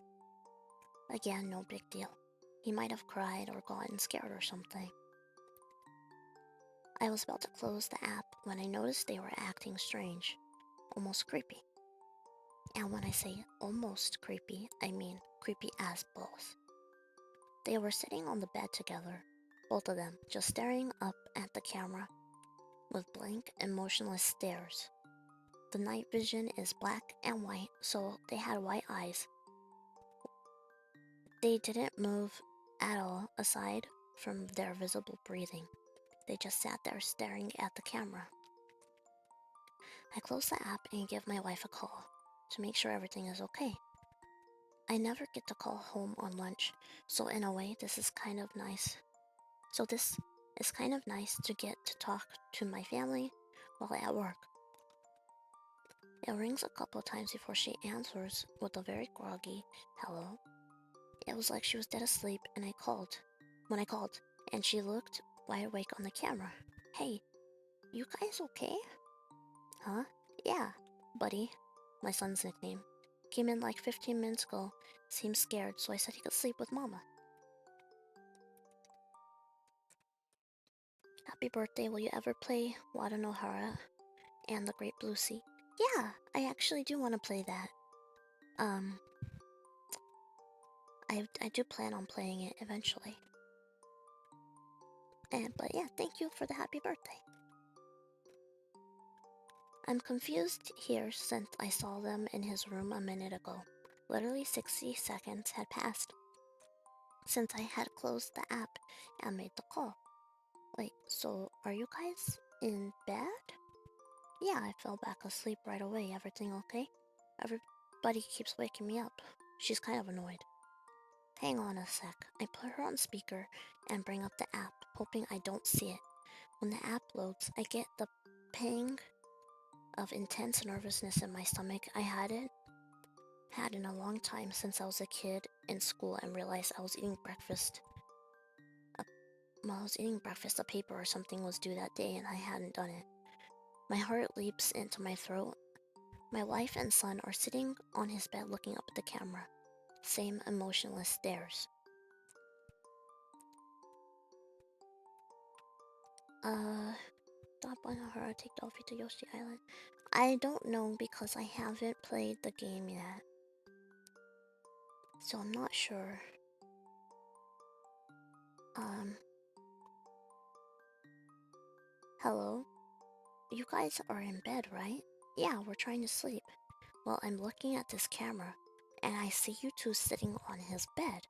Again, no big deal. He might have cried or gotten scared or something. I was about to close the app when I noticed they were acting strange, almost creepy. And when I say almost creepy, I mean creepy as balls. They were sitting on the bed together, both of them just staring up at the camera with blank, emotionless stares. The night vision is black and white, so they had white eyes. They didn't move at all aside from their visible breathing. They just sat there staring at the camera. I close the app and give my wife a call to make sure everything is okay. I never get to call home on lunch, so in a way this is kind of nice. To get to talk to my family while at work. It rings a couple times before she answers with a very groggy hello. It was like she was dead asleep and When I called, and she looked wide awake on the camera. Hey, you guys okay? Huh? Yeah, buddy, my son's nickname. Came in like 15 minutes ago, seemed scared, so I said he could sleep with Mama. Happy birthday, will you ever play Wadanohara and the Great Blue Sea? Yeah, I actually do want to play that. I do plan on playing it eventually. But yeah, thank you for the happy birthday. I'm confused here since I saw them in his room a minute ago. Literally 60 seconds had passed since I had closed the app and made the call. Wait, so are you guys in bed? Yeah, I fell back asleep right away. Everything okay? Everybody keeps waking me up. She's kind of annoyed. Hang on a sec. I put her on speaker and bring up the app, hoping I don't see it. When the app loads, I get the pang of intense nervousness in my stomach I hadn't had in a long time since I was a kid in school and realized I was eating breakfast. While I was eating breakfast, a paper or something was due that day and I hadn't done it. My heart leaps into my throat. My wife and son are sitting on his bed looking up at the camera. Same emotionless stares. Stop on her, take Dolphy to Yoshi Island. I don't know because I haven't played the game yet. So I'm not sure. Hello? You guys are in bed, right? Yeah, we're trying to sleep. Well, I'm looking at this camera, and I see you two sitting on his bed.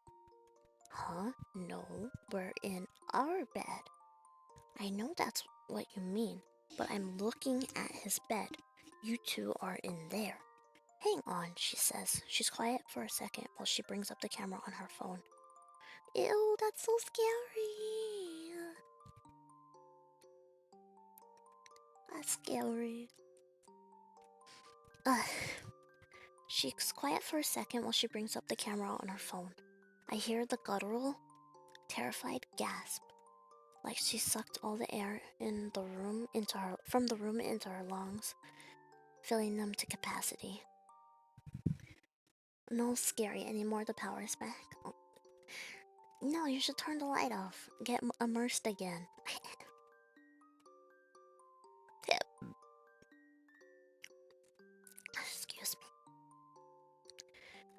Huh? No, we're in our bed. I know that's what you mean, but I'm looking at his bed. You two are in there. Hang on, she says. She's quiet for a second while she brings up the camera on her phone. Ew, that's so scary. That's scary. She's quiet for a second while she brings up the camera on her phone. I hear the guttural, terrified gasp, like she sucked all the air in the room from the room into her lungs, filling them to capacity. No scary anymore, the power is back. Oh. No, you should turn the light off. Get immersed again. Tip. Excuse me.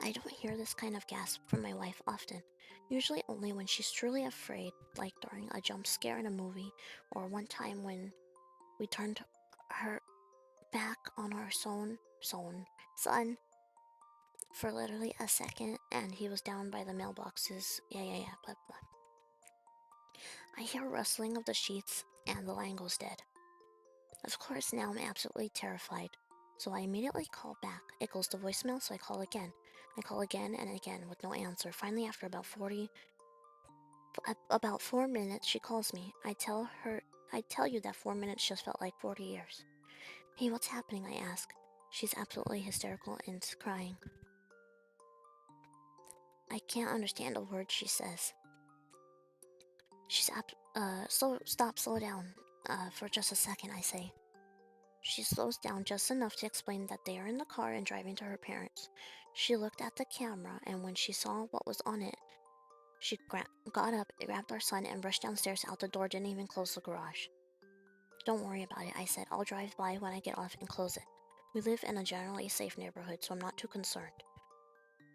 I don't hear this kind of gasp from my wife often, usually only when she's truly afraid, like during a jump scare in a movie, or one time when we turned her back on our son for literally a second and he was down by the mailboxes. Yeah, blah blah. I hear rustling of the sheets and the line goes dead. Of course, now I'm absolutely terrified. So I immediately call back. It goes to voicemail, so I call again. I call again and again with no answer. Finally, after about 4 minutes, she calls me. I tell you that 4 minutes just felt like 40 years. Hey, what's happening? I ask. She's absolutely hysterical and crying. I can't understand a word she says. Slow down. For just a second, I say. She slows down just enough to explain that they are in the car and driving to her parents. She looked at the camera, and when she saw what was on it, she got up, grabbed our son, and rushed downstairs out the door, didn't even close the garage. Don't worry about it, I said. I'll drive by when I get off and close it. We live in a generally safe neighborhood, so I'm not too concerned.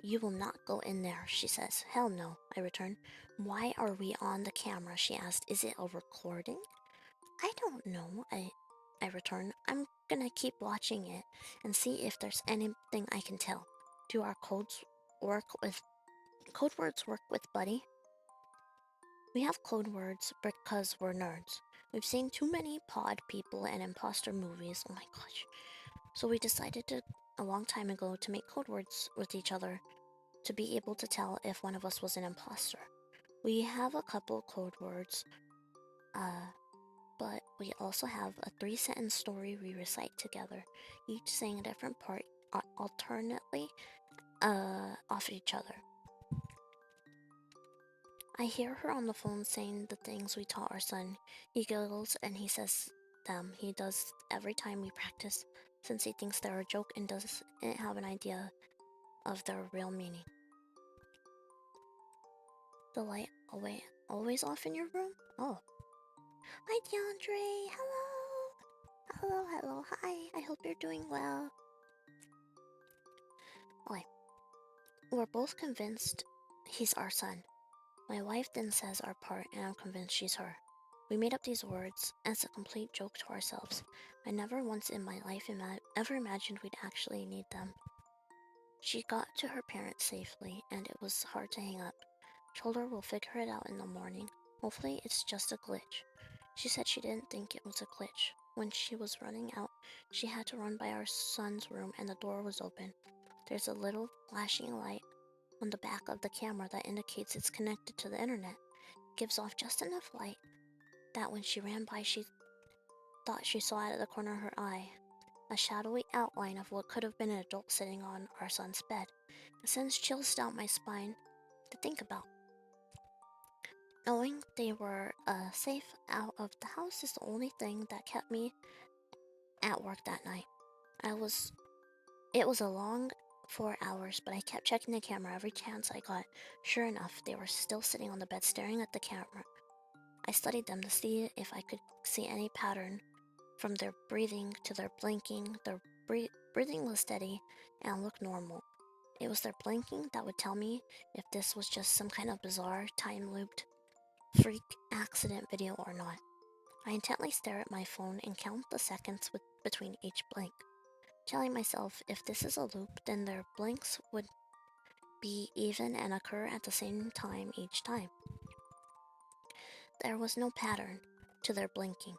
You will not go in there, she says. Hell no, I return. Why are we on the camera, she asked. Is it a recording? I don't know, I return. I'm gonna keep watching it and see if there's anything I can tell. Do our code words work with Buddy? We have code words because we're nerds. We've seen too many pod people and imposter movies. Oh my gosh. So we decided a long time ago to make code words with each other to be able to tell if one of us was an imposter. We have a couple code words, but we also have a 3-sentence story we recite together, each saying a different part alternately off each other. I hear her on the phone saying the things we taught our son. He giggles and he says them. He does every time we practice, since he thinks they're a joke and doesn't have an idea of their real meaning. The light always off in your room? Oh. Hi, DeAndre. Hello. Hi. I hope you're doing well. Okay. We're both convinced he's our son. My wife then says our part, and I'm convinced she's her. We made up these words as a complete joke to ourselves. I never once in my life ever imagined we'd actually need them. She got to her parents safely, and it was hard to hang up. Told her we'll figure it out in the morning. Hopefully it's just a glitch. She said she didn't think it was a glitch. When she was running out, she had to run by our son's room and the door was open. There's a little flashing light on the back of the camera that indicates it's connected to the internet. It gives off just enough light that when she ran by, she thought she saw out of the corner of her eye a shadowy outline of what could have been an adult sitting on our son's bed. It sends chills down my spine to think about. Knowing they were safe out of the house is the only thing that kept me at work that night. It was a long 4 hours, but I kept checking the camera every chance I got. Sure enough, they were still sitting on the bed staring at the camera. I studied them to see if I could see any pattern from their breathing to their blinking. Their breathing was steady and looked normal. It was their blinking that would tell me if this was just some kind of bizarre, time-looped freak accident video or not. I intently stare at my phone and count the seconds between each blink, telling myself if this is a loop, then their blinks would be even and occur at the same time each time. There was no pattern to their blinking.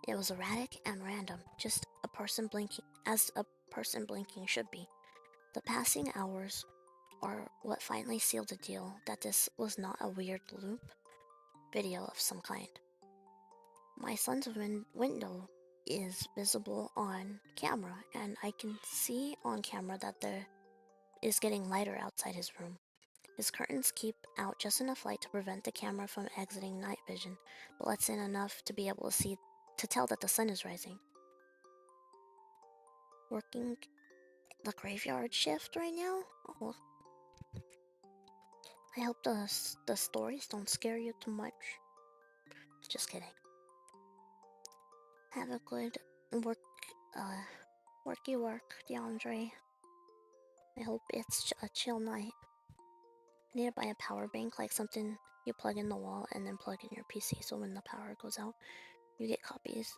It was erratic and random, just a person blinking as a person blinking should be. The passing hours are what finally sealed the deal that this was not a weird loop video of some kind. My son's window is visible on camera, and I can see on camera that there is getting lighter outside his room. His curtains keep out just enough light to prevent the camera from exiting night vision, but lets in enough to be able to tell that the sun is rising. Working the graveyard shift right now? Oh, I hope the stories don't scare you too much. Just kidding. Have a good worky work, DeAndre. I hope it's a chill night. I need to buy a power bank, like something you plug in the wall and then plug in your PC, so when the power goes out, you get copies.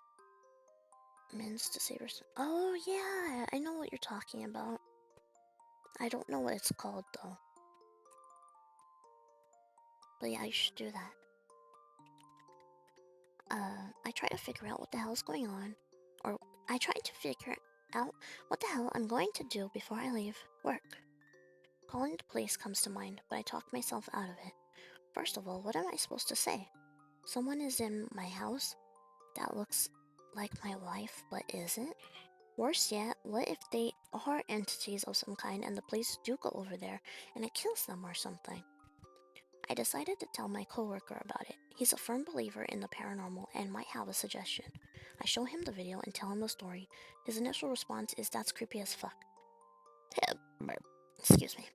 Mysta savers. Oh yeah, I know what you're talking about. I don't know what it's called though. But yeah, you should do that. I try to figure out what the hell's going on. Or I try to figure out what the hell I'm going to do before I leave work. Calling the police comes to mind, but I talk myself out of it. First of all, what am I supposed to say? Someone is in my house that looks like my wife, but isn't? Worse yet, what if they are entities of some kind and the police do go over there and it kills them or something? I decided to tell my coworker about it. He's a firm believer in the paranormal and might have a suggestion. I show him the video and tell him the story. His initial response is, "That's creepy as fuck." Excuse me.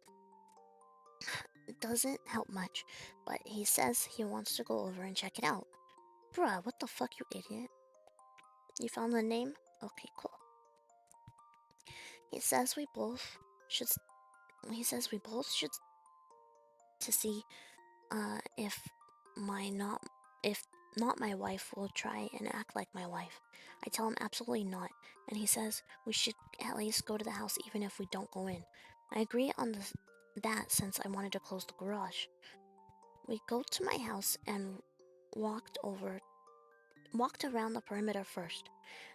It doesn't help much, but he says he wants to go over and check it out. Bruh, what the fuck, you idiot? You found the name? Okay, cool. He says we both should. He says we both should to see if if not my wife will try and act like my wife. I tell him absolutely not, and he says we should at least go to the house even if we don't go in. I agree on that since I wanted to close the garage. We go to my house and walked around the perimeter first.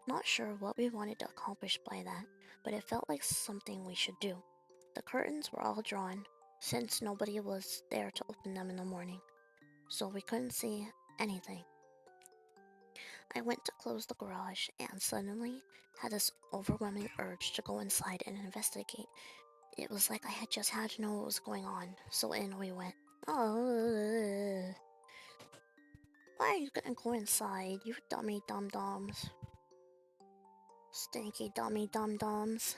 Not sure what we wanted to accomplish by that, but it felt like something we should do. The curtains were all drawn, since nobody was there to open them in the morning, so we couldn't see anything. I went to close the garage and suddenly had this overwhelming urge to go inside and investigate. It was like I had just had to know what was going on, so in we went. Oh, why are you gonna go inside, you dummy dum-dums? Stinky dummy dum-dums.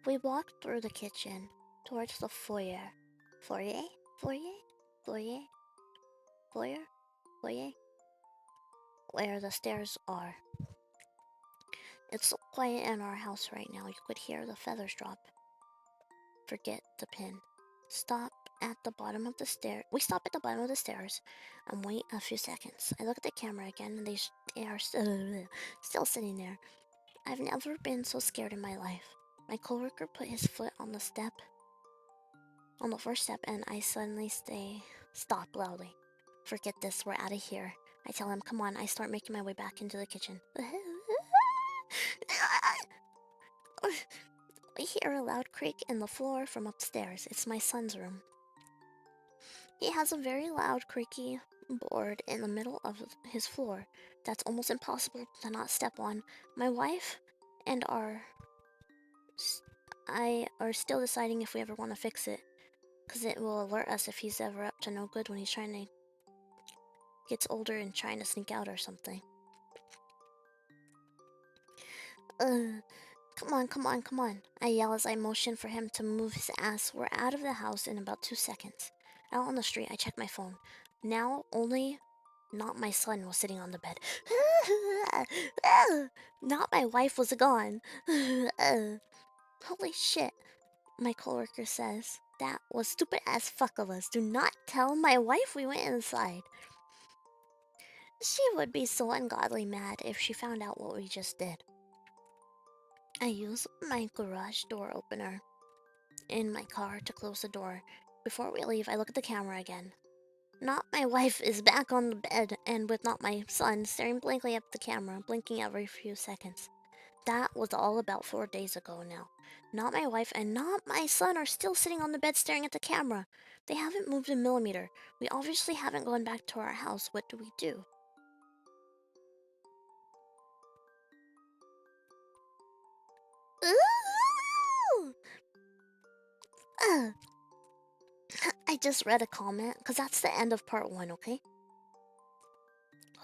We walked through the kitchen towards the foyer. Foyer? Foyer? Foyer? Foyer? Foyer? Where the stairs are. It's so quiet in our house right now, you could hear the feathers drop. Forget the pin. Stop at the bottom of the stair. We stop at the bottom of the stairs and wait a few seconds. I look at the camera again and they are still sitting there. I've never been so scared in my life. My coworker put his foot on the first step, and I suddenly stop loudly. Forget this, we're out of here. I tell him, come on. I start making my way back into the kitchen. We hear a loud creak in the floor from upstairs. It's my son's room. He has a very loud, creaky board in the middle of his floor that's almost impossible to not step on. My wife and I are still deciding if we ever want to fix it, because it will alert us if he's ever up to no good when he's gets older and trying to sneak out or something. Come on, come on, come on. I yell as I motion for him to move his ass. We're out of the house in about 2 seconds. Out on the street, I check my phone. Now, not my son was sitting on the bed. Not my wife was gone. Holy shit, my coworker says. That was stupid as fuck of us. Do not tell my wife we went inside. She would be so ungodly mad if she found out what we just did. I use my garage door opener in my car to close the door. Before we leave, I look at the camera again. Not my wife is back on the bed, and with not my son staring blankly at the camera, blinking every few seconds. That was all about 4 days ago now. Not my wife and not my son are still sitting on the bed staring at the camera. They haven't moved a millimeter. We obviously haven't gone back to our house. What do we do? Ooh! Uh, I just read a comment, because that's the end of part 1, okay?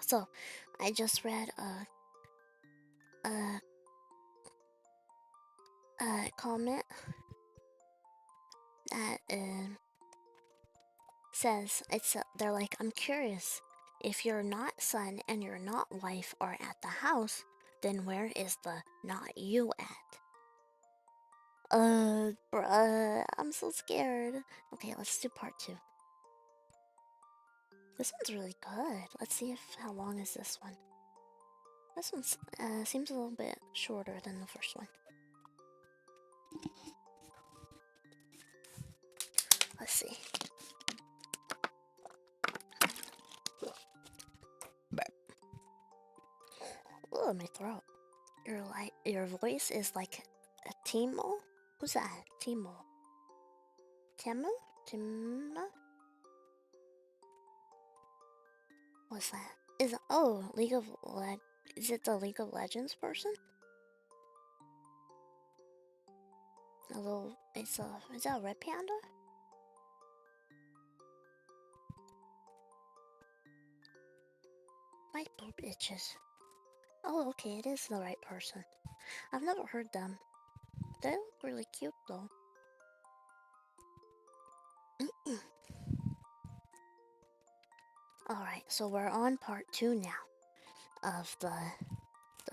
So, I just read a comment that says, they're like, I'm curious, if you're not son and your not wife are at the house, then where is the not you at? Bruh, I'm so scared. Okay, let's do part 2. This one's really good. Let's see how long is this one. This one seems a little bit shorter than the first one. Let's see. Oh, my throat. Your voice is like a Timo? Who's that? Timo? Timo? Timo? What's that? Is it the League of Legends person? Is that a red panda? My boob itches. Oh, okay, it is the right person. I've never heard them. They look really cute though. Alright, so we're on part 2 now of the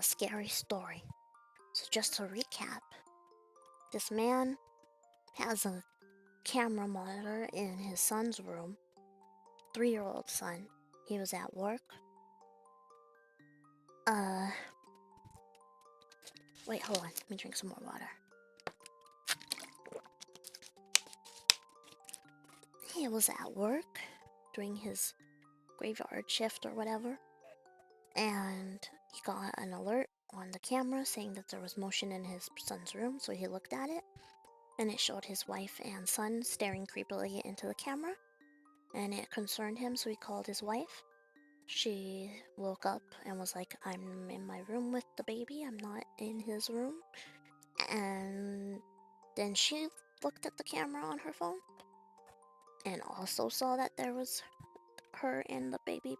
scary story. So just to recap, this man has a camera monitor in his son's room. 3-year-old son. He was at work. Wait, hold on. Let me drink some more water. He was at work doing his graveyard shift or whatever, and he got an alert on the camera saying that there was motion in his son's room, so he looked at it, and it showed his wife and son staring creepily into the camera, and it concerned him, so he called his wife. She woke up and was like, I'm in my room with the baby, I'm not in his room. And then she looked at the camera on her phone and also saw that there was her and the baby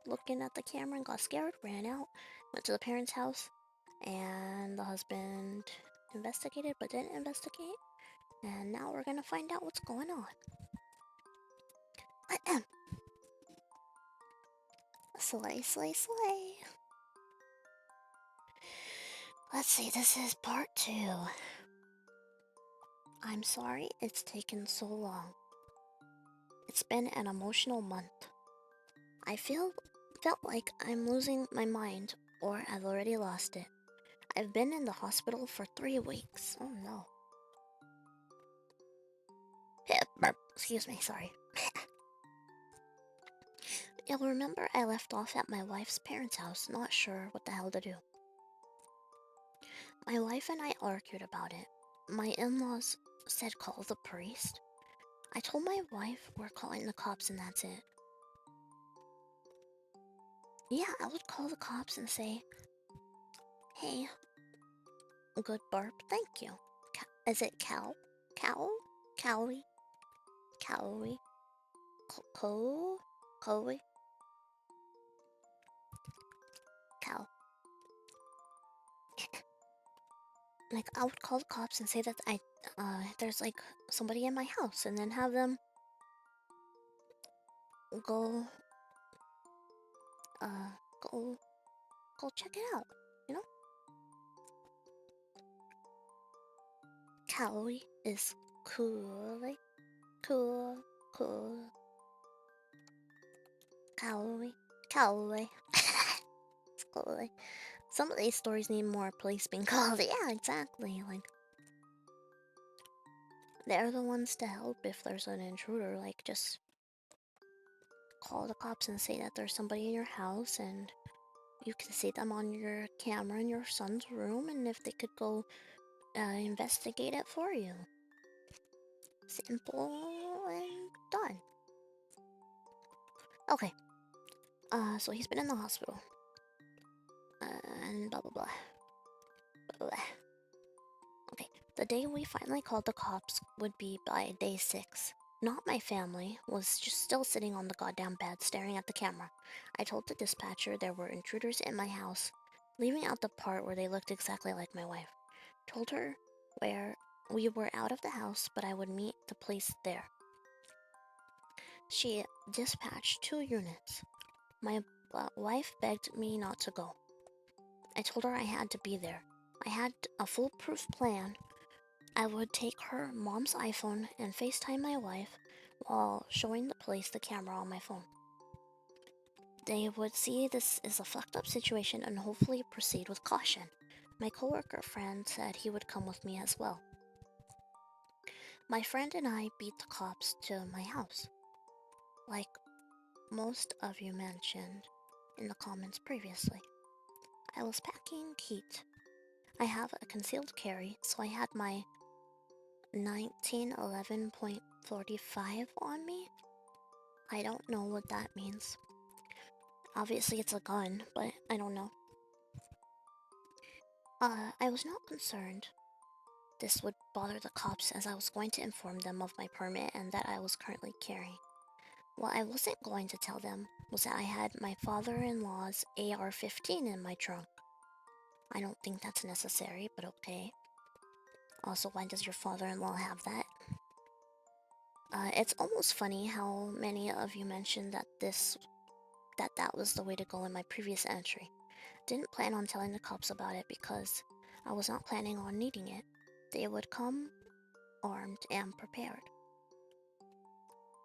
looking at the camera and got scared, ran out, went to the parents' house, and the husband investigated but didn't investigate. And now we're gonna find out what's going on. Slay, slay, slay. Let's see, this is part 2. I'm sorry it's taken so long. It's been an emotional month. I felt like I'm losing my mind, or I've already lost it. I've been in the hospital for 3 weeks. Oh no. Excuse me, sorry. You'll remember I left off at my wife's parents' house, not sure what the hell to do. My wife and I argued about it. My in-laws said call the priest. I told my wife we're calling the cops and that's it. Yeah, I would call the cops and say, hey, good burp, thank you. Is it cow? Cow? Cowie? Cowie? Cowie? Cow. Like, I would call the cops and say that there's like somebody in my house, and then have them go, go check it out, you know? Cowie is cool. Cool. Cowie. It's cool. Some of these stories need more police being called. Yeah, exactly. Like, they're the ones to help if there's an intruder. Like, just call the cops and say that there's somebody in your house, and you can see them on your camera in your son's room, and if they could go investigate it for you. Simple and done. Okay. So he's been in the hospital. And blah blah blah. Blah blah. The day we finally called the cops would be by day 6. Not my family was just still sitting on the goddamn bed staring at the camera. I told the dispatcher there were intruders in my house, leaving out the part where they looked exactly like my wife. Told her where we were out of the house, but I would meet the police there. She dispatched 2 units. My wife begged me not to go. I told her I had to be there. I had a foolproof plan. I would take her mom's iPhone and FaceTime my wife while showing the police the camera on my phone. They would see this is a fucked up situation and hopefully proceed with caution. My coworker friend said he would come with me as well. My friend and I beat the cops to my house, like most of you mentioned in the comments previously. I was packing heat. I have a concealed carry, so I had my 1911.45 on me. I don't know what that means. Obviously it's a gun, but I don't know. I was not concerned this would bother the cops as I was going to inform them of my permit and that I was currently carrying. What I wasn't going to tell them was that I had my father-in-law's AR-15 in my trunk. I don't think that's necessary, but okay. Also, why does your father-in-law have that? It's almost funny how many of you mentioned that that was the way to go in my previous entry. Didn't plan on telling the cops about it because I was not planning on needing it. They would come armed and prepared.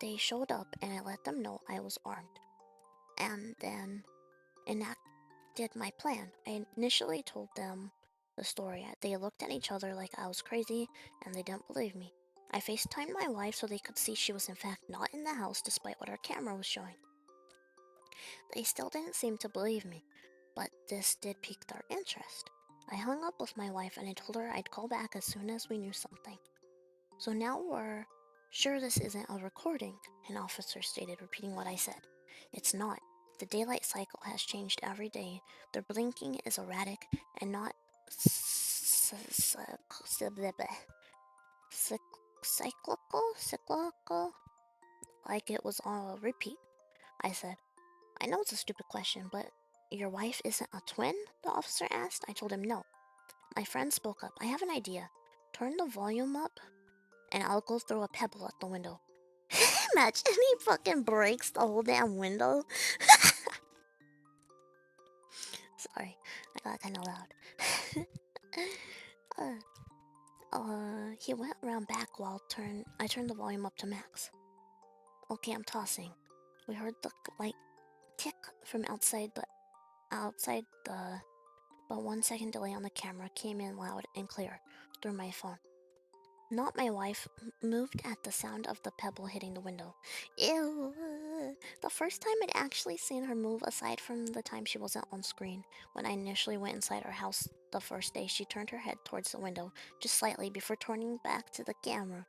They showed up and I let them know I was armed. And then enacted my plan. I initially told them the story. They looked at each other like I was crazy and they didn't believe me. I FaceTimed my wife so they could see she was in fact not in the house despite what our camera was showing. They still didn't seem to believe me, but this did pique their interest. I hung up with my wife and I told her I'd call back as soon as we knew something. So now we're sure this isn't a recording, an officer stated, repeating what I said. It's not. The daylight cycle has changed every day. Their blinking is erratic and not cyclical, like it was on a repeat. I said, I know it's a stupid question, but your wife isn't a twin? The officer asked. I told him no. My friend spoke up. I have an idea. Turn the volume up and I'll go throw a pebble at the window. Imagine he fucking breaks the whole damn window. Sorry, I got kinda loud. He went around back while I turned the volume up to max. Okay, I'm tossing. We heard the light tick from outside the but 1 second delay on the camera came in loud and clear through my phone. Not my wife moved at the sound of the pebble hitting the window. Ew. The first time I'd actually seen her move aside from the time she wasn't on screen. When I initially went inside her house the first day, she turned her head towards the window, just slightly before turning back to the camera.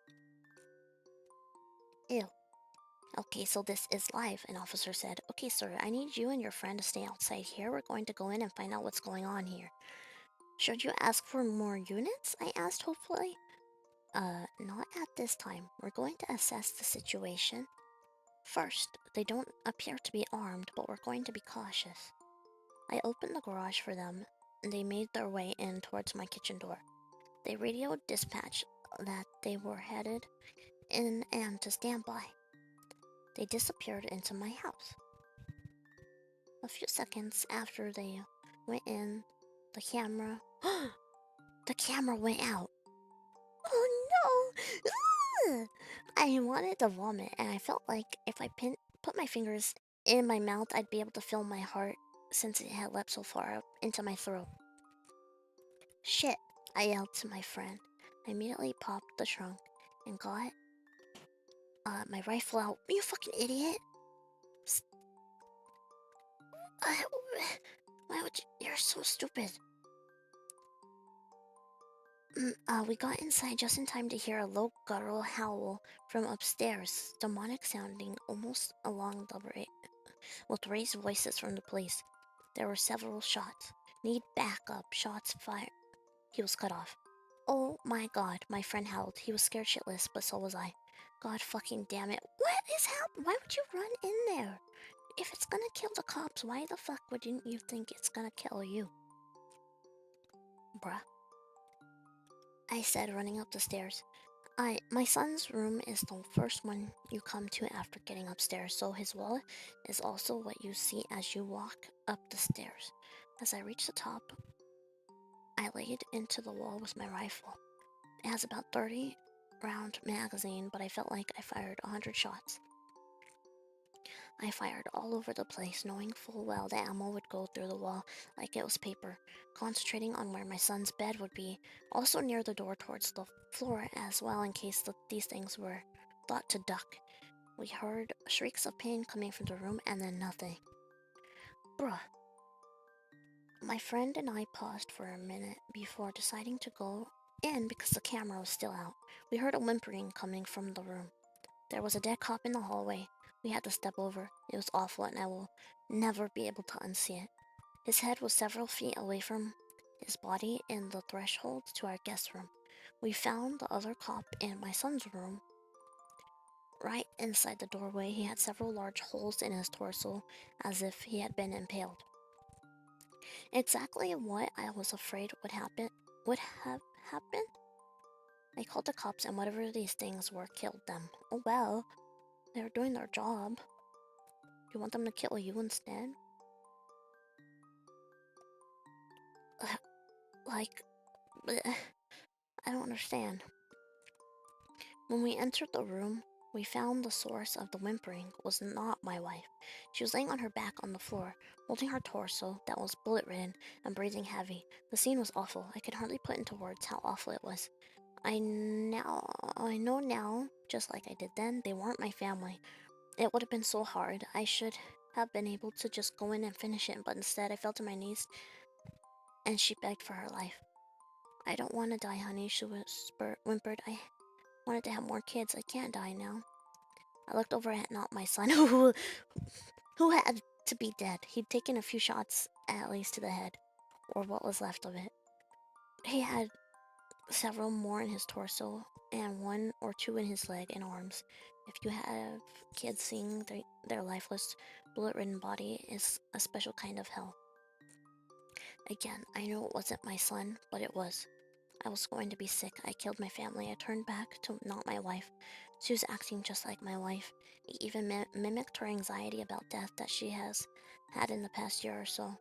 Ew. Okay, so this is live, an officer said. Okay, sir, I need you and your friend to stay outside here. We're going to go in and find out what's going on here. Should you ask for more units? I asked hopefully. Not at this time. We're going to assess the situation. First, they don't appear to be armed, but we're going to be cautious. I opened the garage for them, and they made their way in towards my kitchen door. They radioed dispatch that they were headed in and to stand by. They disappeared into my house. A few seconds after they went in, the camera... the camera went out. Oh no! I wanted to vomit, and I felt like if I put my fingers in my mouth, I'd be able to feel my heart since it had leapt so far up into my throat. Shit, I yelled to my friend. I immediately popped the trunk and got my rifle out. You fucking idiot! Why would you? You're so stupid. We got inside just in time to hear a low guttural howl from upstairs, demonic sounding almost along the with raised voices from the police. There were several shots. Need backup. Shots fired. He was cut off. Oh my god, my friend howled. He was scared shitless, but so was I. God fucking damn it. What is happening? Why would you run in there? If it's gonna kill the cops, why the fuck wouldn't you think it's gonna kill you? Bruh. I said, running up the stairs. My son's room is the first one you come to after getting upstairs, so his wall is also what you see as you walk up the stairs. As I reached the top, I laid into the wall with my rifle. It has about 30 round magazine, but I felt like I fired 100 shots. I fired all over the place, knowing full well the ammo would go through the wall like it was paper, concentrating on where my son's bed would be, also near the door towards the floor as well in case these things were thought to duck. We heard shrieks of pain coming from the room and then nothing. Bruh. My friend and I paused for a minute before deciding to go in because the camera was still out. We heard a whimpering coming from the room. There was a dead cop in the hallway. We had to step over. It was awful and I will never be able to unsee it. His head was several feet away from his body in the threshold to our guest room. We found the other cop in my son's room. Right inside the doorway, he had several large holes in his torso as if he had been impaled. Exactly what I was afraid would have happened. I called the cops and whatever these things were killed them. Oh well, they were doing their job. Do you want them to kill you instead? Like, bleh, I don't understand. When we entered the room, we found the source of the whimpering was not my wife. She was laying on her back on the floor, holding her torso that was bullet-ridden and breathing heavy. The scene was awful. I could hardly put into words how awful it was. I know now, just like I did then, they weren't my family. It would have been so hard. I should have been able to just go in and finish it, but instead I fell to my knees and she begged for her life. I don't want to die, honey, she whimpered. I wanted to have more kids. I can't die now. I looked over at not my son, who had to be dead. He'd taken a few shots, at least to the head, or what was left of it. He had several more in his torso, and one or two in his leg and arms. If you have kids, seeing their lifeless, bullet-ridden body is a special kind of hell. Again, I know it wasn't my son, but it was. I was going to be sick. I killed my family. I turned back to not my wife. She was acting just like my wife. He even mimicked her anxiety about death that she has had in the past year or so.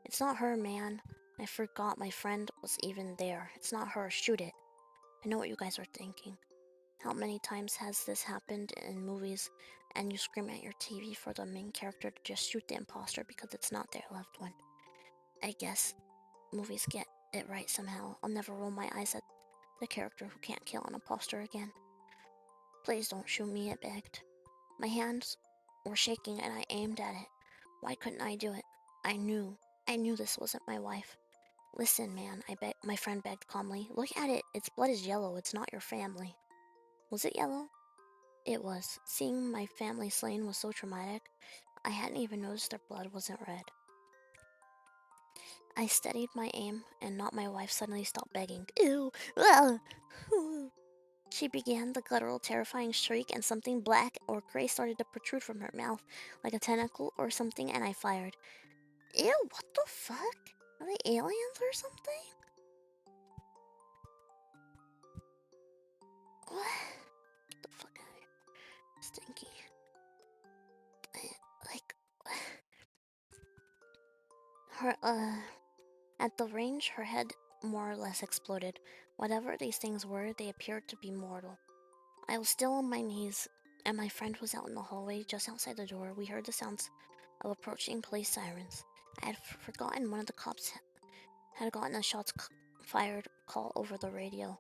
It's not her, man. I forgot my friend was even there. It's not her. Shoot it. I know what you guys are thinking. How many times has this happened in movies and you scream at your TV for the main character to just shoot the imposter because it's not their loved one? I guess movies get it right somehow. I'll never roll my eyes at the character who can't kill an imposter again. Please don't shoot me, it begged. My hands were shaking and I aimed at it. Why couldn't I do it? I knew this wasn't my wife. Listen, man, my friend begged calmly. Look at it. Its blood is yellow. It's not your family. Was it yellow? It was. Seeing my family slain was so traumatic, I hadn't even noticed their blood wasn't red. I steadied my aim, and not my wife suddenly stopped begging. Ew! Ugh. She began the guttural, terrifying shriek, and something black or gray started to protrude from her mouth, like a tentacle or something, and I fired. Ew, what the fuck? Are they aliens or something? What? Get the fuck out of here. Stinky. Like, her, at the range, her head more or less exploded. Whatever these things were, they appeared to be mortal. I was still on my knees, and my friend was out in the hallway just outside the door. We heard the sounds of approaching police sirens. I had forgotten one of the cops had gotten a shots fired call over the radio.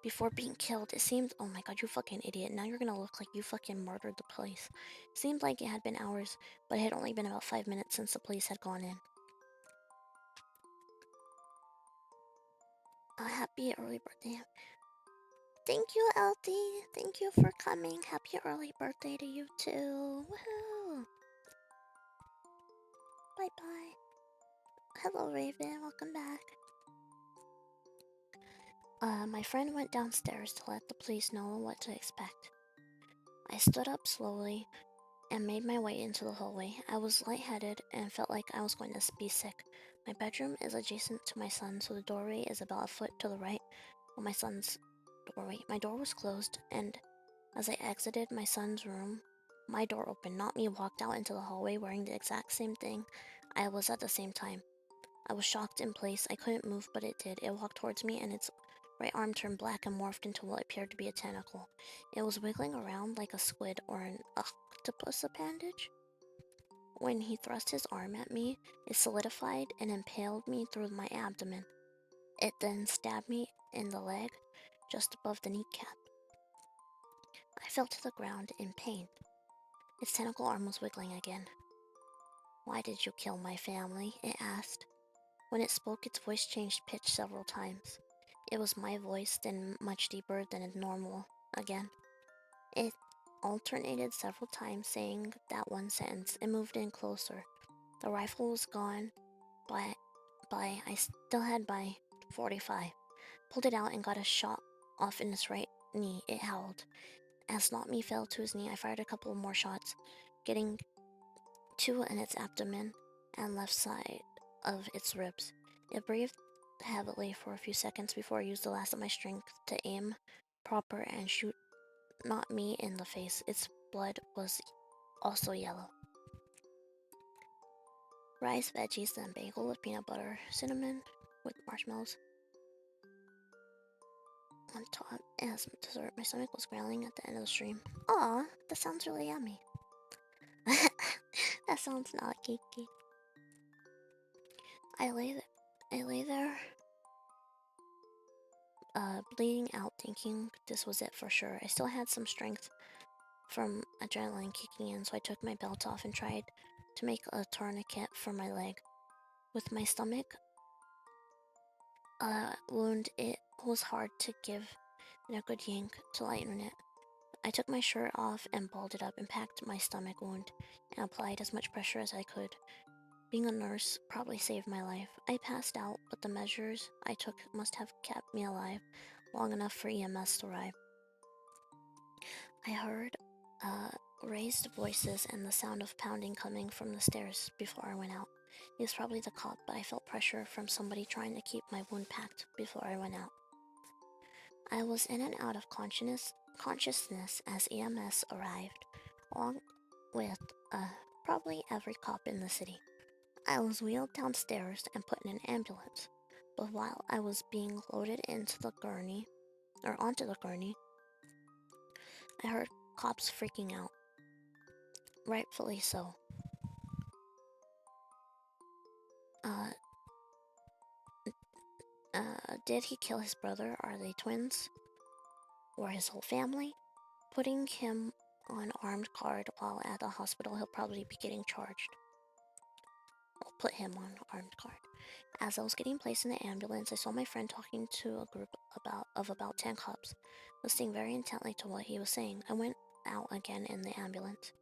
Before being killed, it seemed, oh my god, you fucking idiot, now you're gonna look like you fucking murdered the place. It seemed like it had been hours, but it had only been about 5 minutes since the police had gone in. A happy early birthday. Thank you, LD. Thank you for coming. Happy early birthday to you too. Woohoo! Bye-bye. Hello, Raven. Welcome back. My friend went downstairs to let the police know what to expect. I stood up slowly and made my way into the hallway. I was lightheaded and felt like I was going to be sick. My bedroom is adjacent to my son's, so the doorway is about a foot to the right of my son's doorway. My door was closed, and as I exited my son's room, my door opened. Not me walked out into the hallway wearing the exact same thing I was at the same time. I was shocked in place. I couldn't move, but it did. It walked towards me, and its right arm turned black and morphed into what appeared to be a tentacle. It was wiggling around like a squid or an octopus appendage. When he thrust his arm at me, it solidified and impaled me through my abdomen. It then stabbed me in the leg, just above the kneecap. I fell to the ground in pain. Its tentacle arm was wiggling again. "Why did you kill my family?" it asked. When it spoke, its voice changed pitch several times. It was my voice, then much deeper than normal again. It alternated several times, saying that one sentence. It moved in closer. The rifle was gone, but I still had my .45. Pulled it out and got a shot off in its right knee. It howled. As Not Me fell to his knee, I fired a couple more shots, getting two in its abdomen and left side of its ribs. It breathed heavily for a few seconds before I used the last of my strength to aim proper and shoot Not Me in the face. Its blood was also yellow. Rice, veggies, then bagel with peanut butter, cinnamon with marshmallows on top. As dessert, my stomach was growling at the end of the stream. Aw, that sounds really yummy. That sounds not geeky. I lay there, bleeding out, thinking this was it for sure. I still had some strength from adrenaline kicking in, so I took my belt off and tried to make a tourniquet for my leg. With my stomach wound, it was hard to give it a good yank to lighten it. I took my shirt off and balled it up and packed my stomach wound and applied as much pressure as I could. Being a nurse probably saved my life. I passed out, but the measures I took must have kept me alive long enough for EMS to arrive. I heard raised voices and the sound of pounding coming from the stairs before I went out. It was probably the cop, but I felt pressure from somebody trying to keep my wound packed before I went out. I was in and out of consciousness as EMS arrived, along with probably every cop in the city. I was wheeled downstairs and put in an ambulance, but while I was being loaded onto the gurney, I heard cops freaking out. Rightfully so. Did he kill his brother? Are they twins? Or his whole family? Putting him on armed guard while at the hospital, he'll probably be getting charged. I'll put him on armed guard. As I was getting placed in the ambulance, I saw my friend talking to a group of about 10 cops, listening very intently to what he was saying. I went out again in the ambulance.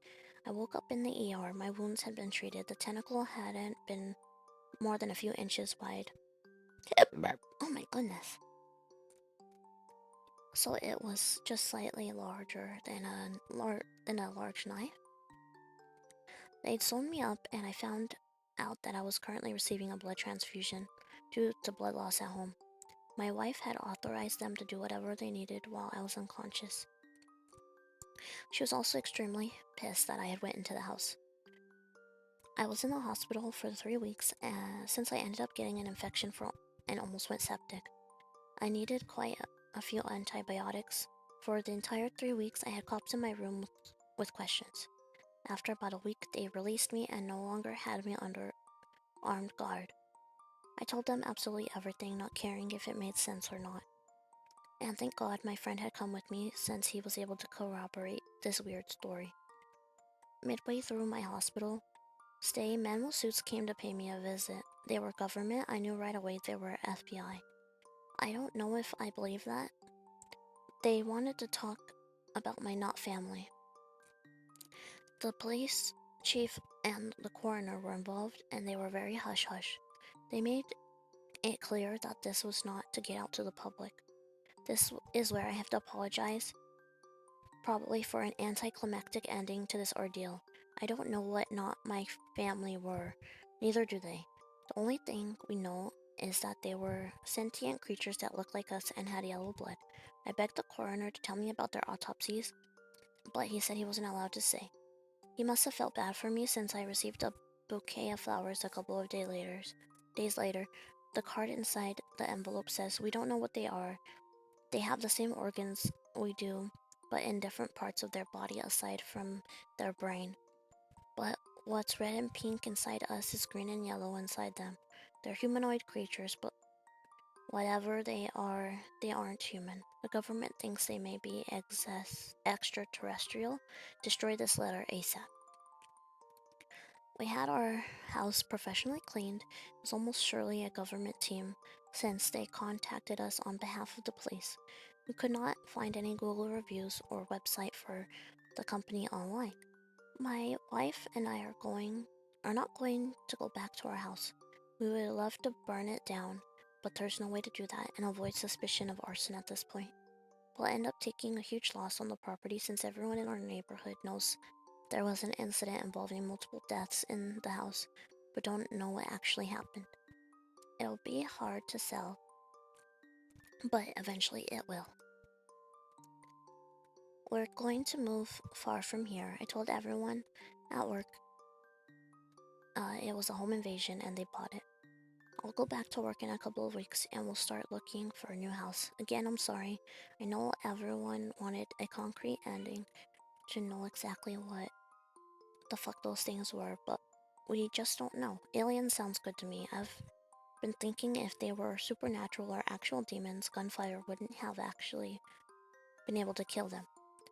I woke up in the ER. My wounds had been treated. The tentacle hadn't been more than a few inches wide. Oh my goodness. So it was just slightly larger than a large knife. They'd sewn me up, and I found out that I was currently receiving a blood transfusion due to blood loss at home. My wife had authorized them to do whatever they needed while I was unconscious. She was also extremely pissed that I had went into the house. I was in the hospital for 3 weeks since I ended up getting an infection and almost went septic. I needed quite a few antibiotics. For the entire 3 weeks, I had cops in my room with questions. After about a week, they released me and no longer had me under armed guard. I told them absolutely everything, not caring if it made sense or not. And thank God my friend had come with me since he was able to corroborate this weird story. Midway through my hospital stay, men with suits came to pay me a visit. They were government. I knew right away they were FBI. I don't know if I believe that. They wanted to talk about my not family. The police chief and the coroner were involved, and they were very hush-hush. They made it clear that this was not to get out to the public. This is where I have to apologize, probably for an anticlimactic ending to this ordeal. I don't know what not my family were, neither do they. The only thing we know is that they were sentient creatures that looked like us and had yellow blood. I begged the coroner to tell me about their autopsies, but he said he wasn't allowed to say. He must have felt bad for me since I received a bouquet of flowers a couple of days later. The card inside the envelope says, "We don't know what they are. They have the same organs we do, but in different parts of their body aside from their brain. But what's red and pink inside us is green and yellow inside them. They're humanoid creatures, but whatever they aren't human. The government thinks they may be extraterrestrial. Destroy this letter ASAP." We had our house professionally cleaned. It was almost surely a government team, since they contacted us on behalf of the police. We could not find any Google reviews or website for the company online. My wife and I are not going to go back to our house. We would love to burn it down, but there's no way to do that and avoid suspicion of arson at this point. We'll end up taking a huge loss on the property since everyone in our neighborhood knows there was an incident involving multiple deaths in the house, but don't know what actually happened. It'll be hard to sell, but eventually it will. We're going to move far from here. I told everyone at work it was a home invasion and they bought it. I'll go back to work in a couple of weeks and we'll start looking for a new house. Again, I'm sorry. I know everyone wanted a concrete ending to know exactly what the fuck those things were, but we just don't know. Alien sounds good to me. I've been thinking if they were supernatural or actual demons, gunfire wouldn't have actually been able to kill them.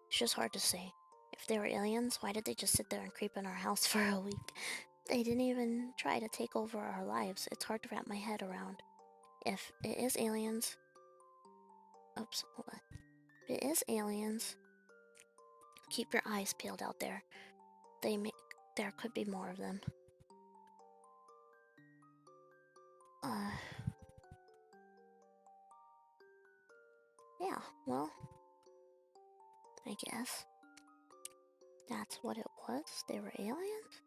It's just hard to say. If they were aliens, why did they just sit there and creep in our house for a week? They didn't even try to take over our lives. It's hard to wrap my head around. If it is aliens... Oops, hold on. If it is aliens, keep your eyes peeled out there. There could be more of them. Yeah, well, I guess that's what it was. They were aliens?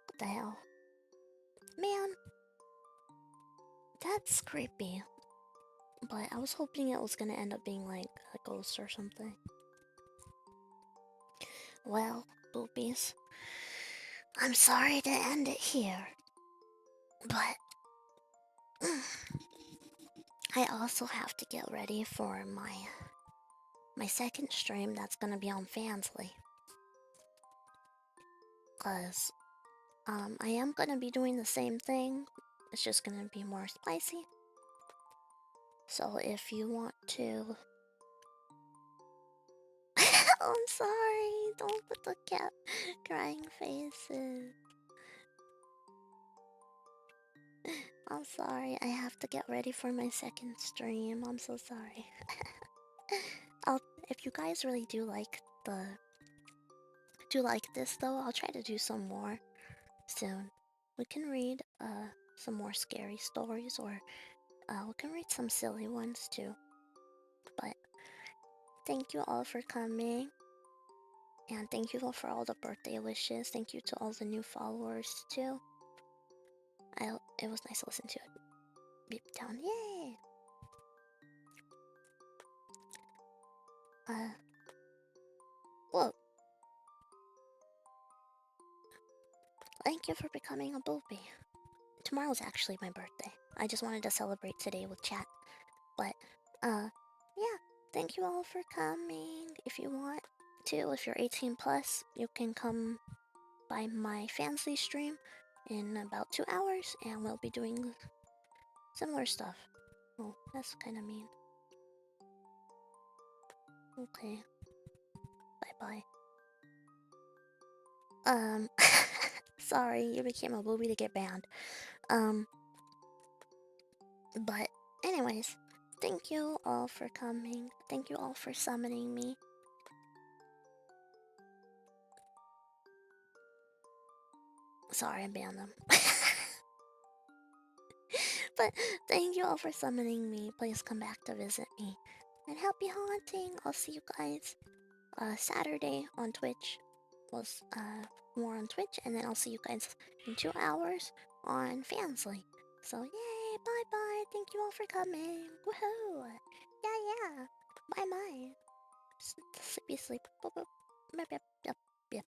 What the hell? Man, that's creepy. But I was hoping it was gonna end up being like a ghost or something. Well, boobies, I'm sorry to end it here, but I also have to get ready for my second stream that's gonna be on Fansly. Cause I am gonna be doing the same thing. It's just gonna be more spicy. So if you want to... I'm sorry, don't put the cat crying faces. I'm sorry, I have to get ready for my second stream. I'm so sorry. If you guys really do like this though, I'll try to do some more soon. We can read some more scary stories, or we can read some silly ones too. But thank you all for coming, and thank you all for all the birthday wishes. Thank you to all the new followers too. It was nice to listen to it. Beep down, yay! Whoa. Thank you for becoming a booby. Tomorrow's actually my birthday. I just wanted to celebrate today with chat. But, yeah. Thank you all for coming. If you want to, if you're 18 plus, you can come by my fancy stream in about 2 hours, and we'll be doing similar stuff. Oh, that's kind of mean. Okay. Bye-bye. Sorry, you became a booby to get banned. But anyways, thank you all for coming. Thank you all for summoning me. Sorry, I banned them. But thank you all for summoning me. Please come back to visit me. And happy haunting. I'll see you guys Saturday on Twitch. Well, more on Twitch, and then I'll see you guys in 2 hours on Fansly. So yay, bye bye. Thank you all for coming. Woohoo! Yeah. Bye bye. Sleepy sleep. Yep.